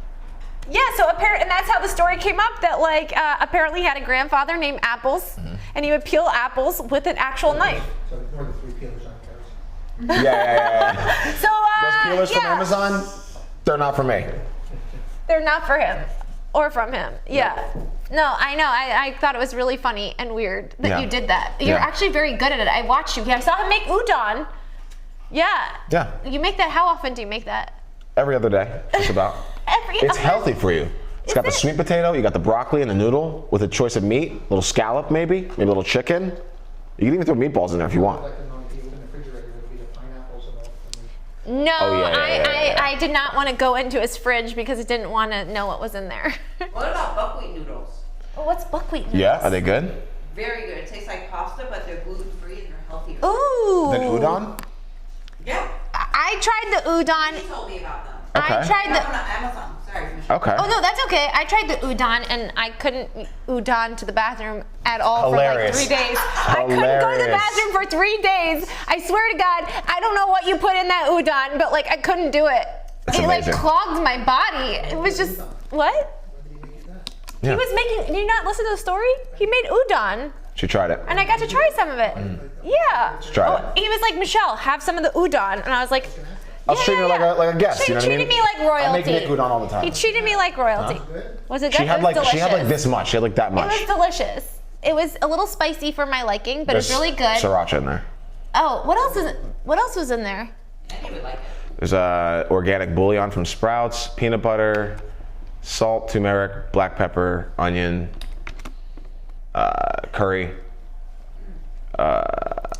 Yeah, so apparently, and that's how the story came up, that like apparently he had a grandfather named Apples, and he would peel apples with an actual knife. So more than 3 peelers on Paris. Yeah. So Those peelers from yeah, Amazon, they're not for me. they're not for him or from him. Yeah. No, I know. I thought it was really funny and weird that you did that. You're Yeah. actually very good at it. I watched you. I saw him make udon. Yeah. Yeah. You make that. How often do you make that? Every other day, just about. It's healthy for you. It's got the sweet potato, you got the broccoli and the noodle with a choice of meat, a little scallop maybe a little chicken. You can even throw meatballs in there if you want. Like the non-people in the refrigerator would be the pineapples and all. No, Oh, yeah. I did not want to go into his fridge because I didn't want to know what was in there. What about buckwheat noodles? Well, what's buckwheat noodles? Yeah, are they good? Very good. It tastes like pasta, but they're gluten-free and they're healthier. Ooh. Then udon? Yeah. I tried the udon. He told me about them. Okay. I tried I got the. them on Amazon. Sorry, Michelle. Okay. Oh no, that's okay. I tried the udon and I couldn't udon to the bathroom at all Hilarious. for like 3 days. I couldn't go to the Hilarious. bathroom for 3 days. I swear to God, I don't know what you put in that udon, but like I couldn't do it. That's it amazing. like clogged my body. It was just what? Yeah. He was making. Did you not listen to the story? He made udon. She tried it. And I got to try some of it. Yeah. try it. He was like, Michelle, have some of the udon. And I was like, I was treating her like a guest, He you know what I treated mean? me like royalty. I make Nick udon all the time. He treated me like royalty. Was it good? She had It was like delicious. this much. She had like that It much. was delicious. It was a little spicy for my liking, but it's There's really good. Sriracha in there. Oh, what else was in there? And he would like it. There's organic bouillon from Sprouts, peanut butter, salt, turmeric, black pepper, onion, curry.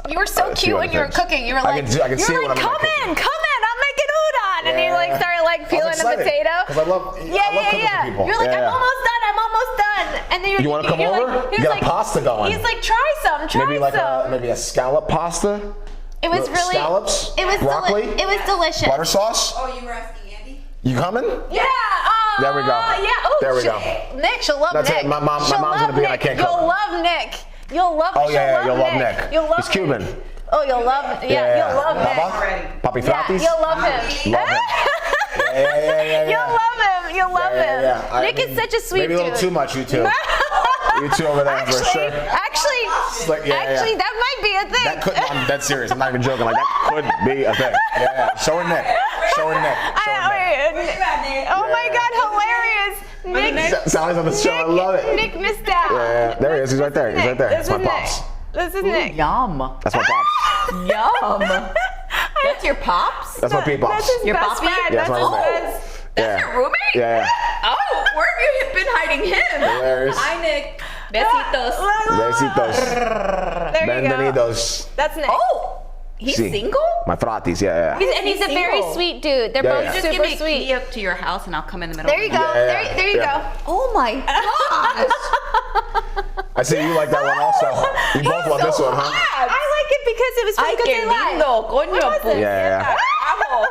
You were so a few cute when other you were things. cooking. You were I like, can see it when I'm in come the kitchen. in, I'm making udon, and you Yeah. like started like peeling a potato. Because I love cooking for people. You're like, Yeah. I'm almost done. And then You wanna come you're over? Like, You he's got a like, pasta going. He's like, try some. Maybe like a scallop pasta. It was little really. scallops, It was broccoli, it was delicious. butter sauce. Oh, you were asking Andy? You coming? Yeah. There we go. Yeah. Oh, There we go. Nick, she'll love That's Nick. it. My mom's She'll gonna love be in, I Nick. can't cook. You'll love Nick. You'll love. Oh she'll yeah, you'll love Nick. Nick. You'll love He's Cuban. Nick. Oh, you'll love. Yeah, you'll love Nick. Papa? Papi Yeah, Fratis? you'll love him. Love him. Yeah. You'll love him. You'll love him. Yeah. Nick is such a sweet maybe dude. a little too much, you two. You two over there for sure. Actually, Like, yeah. that might be a thing. That could. I'm dead serious. I'm not even joking. Like that could be a thing. Yeah. Show her Nick. Show her Nick. Show her Nick. Oh my God, hilarious! Nick, Sally's on the show. I love it. Nick missed out. Yeah. There he is. He's right there. He's right there. This That's my is pops. Nick. This is Nick. Yum. That's my pops. Yum. That's your pops? That's my peep pops. That's his Your best poppy? friend. Yeah, that's That's my his roommate. best. Yeah. Your roommate? Yeah. Oh, where have you been hiding him? Hilarious. Hi, Nick. Besitos. Besitos. There you go. Bienvenidos. That's Nick. Oh, he's Sí. single? My fratis. Yeah. And he's a very single. sweet dude. They're Yeah, both yeah. Just give super me a sweet. key up to your house and I'll come in the middle. There you go. Yeah, There you yeah. go. Oh my gosh. I see you like that one also. You both love this one, huh? I like it because it was from Ay, Good qué Day Live. lindo, coño. What was it? Yeah. Bravo.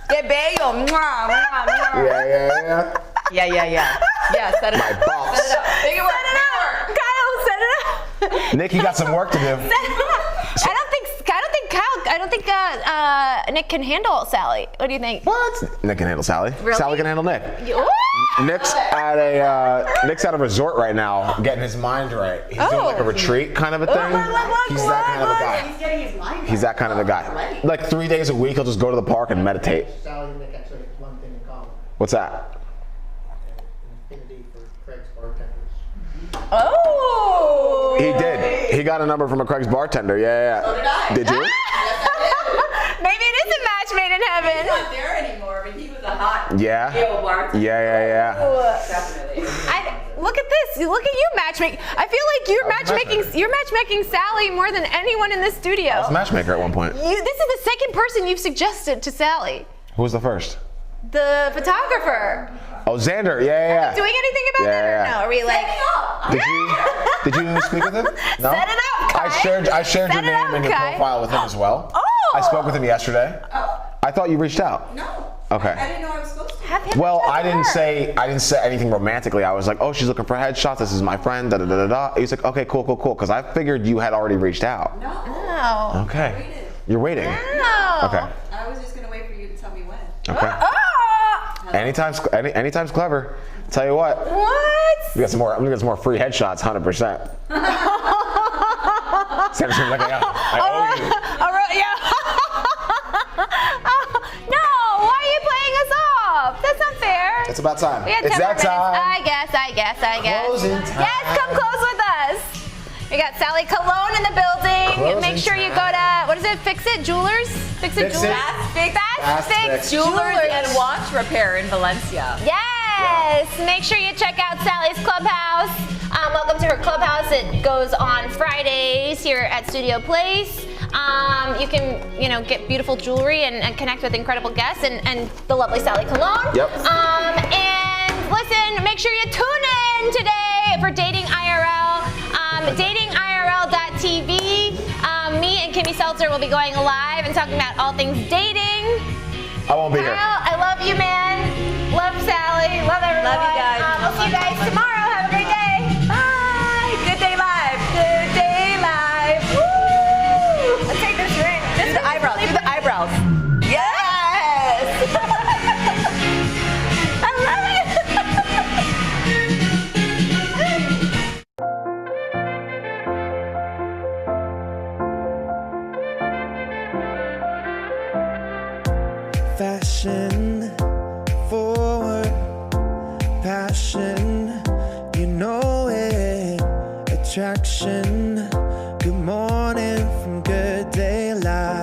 Qué bello. Mwah, mwah, mwah. Yeah. Yeah, set it My up. pops. Set it up. Make it work. Make it work. Kyle, set it up. Nick, you got some work to do. I don't think Nick can handle Sally. What do you think? What? Nick can handle Sally. Really? Sally can handle Nick. Ooh! Nick's at a resort right now, getting his mind right. He's doing like a retreat kind of a thing. He's that kind of a guy. He's getting his mind He's that kind of a guy. Like 3 days a week, he'll just go to the park and meditate. Sally and Nick actually have one thing in common. What's that? An affinity for Craig's bartenders. Oh. He did. He got a number from a Craig's bartender. Yeah. So did I. Did you? Maybe it is a match made in He's heaven. not there anymore, but he was a hot Yeah. Yo bartender. Yeah. Definitely. Look at this. Look at you matchmaking. I feel like you're matchmaker. You're matchmaking Sally more than anyone in the studio. I was a matchmaker at one point. This is the second person you've suggested to Sally. Who was the first? The photographer. Oh, Xander. Yeah. Doing anything about that or no? Are we like? Did you speak with him? No. Set it up, Kai. I shared Set your it up, name and your Kai. profile with him as well. Oh. I spoke with him yesterday. I thought you reached out. No. Okay. I didn't know I was supposed to. Have him Well, reach out I to didn't her. say anything romantically. I was like, oh, she's looking for headshots. This is my friend. Da da da da da. He's like, okay, cool. Because I figured you had already reached out. No. Oh. Okay. Waited. You're waiting. Oh. Okay. I was just gonna wait for you to tell me when. Okay. Oh. Anytime's clever. Tell you what. What? I'm gonna get some more free headshots, 100%. Sam's like, I owe you. No, why are you playing us off? That's not fair. It's about time. We had It's 10 more that minutes. time. I guess. Closing time. Yes, come close with us. We got Sally Cologne in the building. Closing Make sure you go to, what is it, Fix It Jewelers? Fix It Fix It. Jewelers? Fast Fix Fix. Jewelers and watch repair in Valencia. Yes! Make sure you check out Sally's Clubhouse. Welcome to her clubhouse. It goes on Fridays here at Studio Place. You can, get beautiful jewelry and connect with incredible guests and the lovely Sally Cologne. Yep. And listen, make sure you tune in today for Dating IRL. DatingIRL.tv. Me and Kimmy Seltzer will be going live and talking about all things dating. I won't be here. Kyle, I love you, man. Love Sally. Love everyone. Love you guys. We'll see you guys tomorrow. Have a great day. Bye. Good day live. Good day live. Woo! Let's take this ring. Do the eyebrows. Do the eyebrows. Yes. I love it. Fashion forward, passion, you know it. Attraction, good morning from Good Day Live.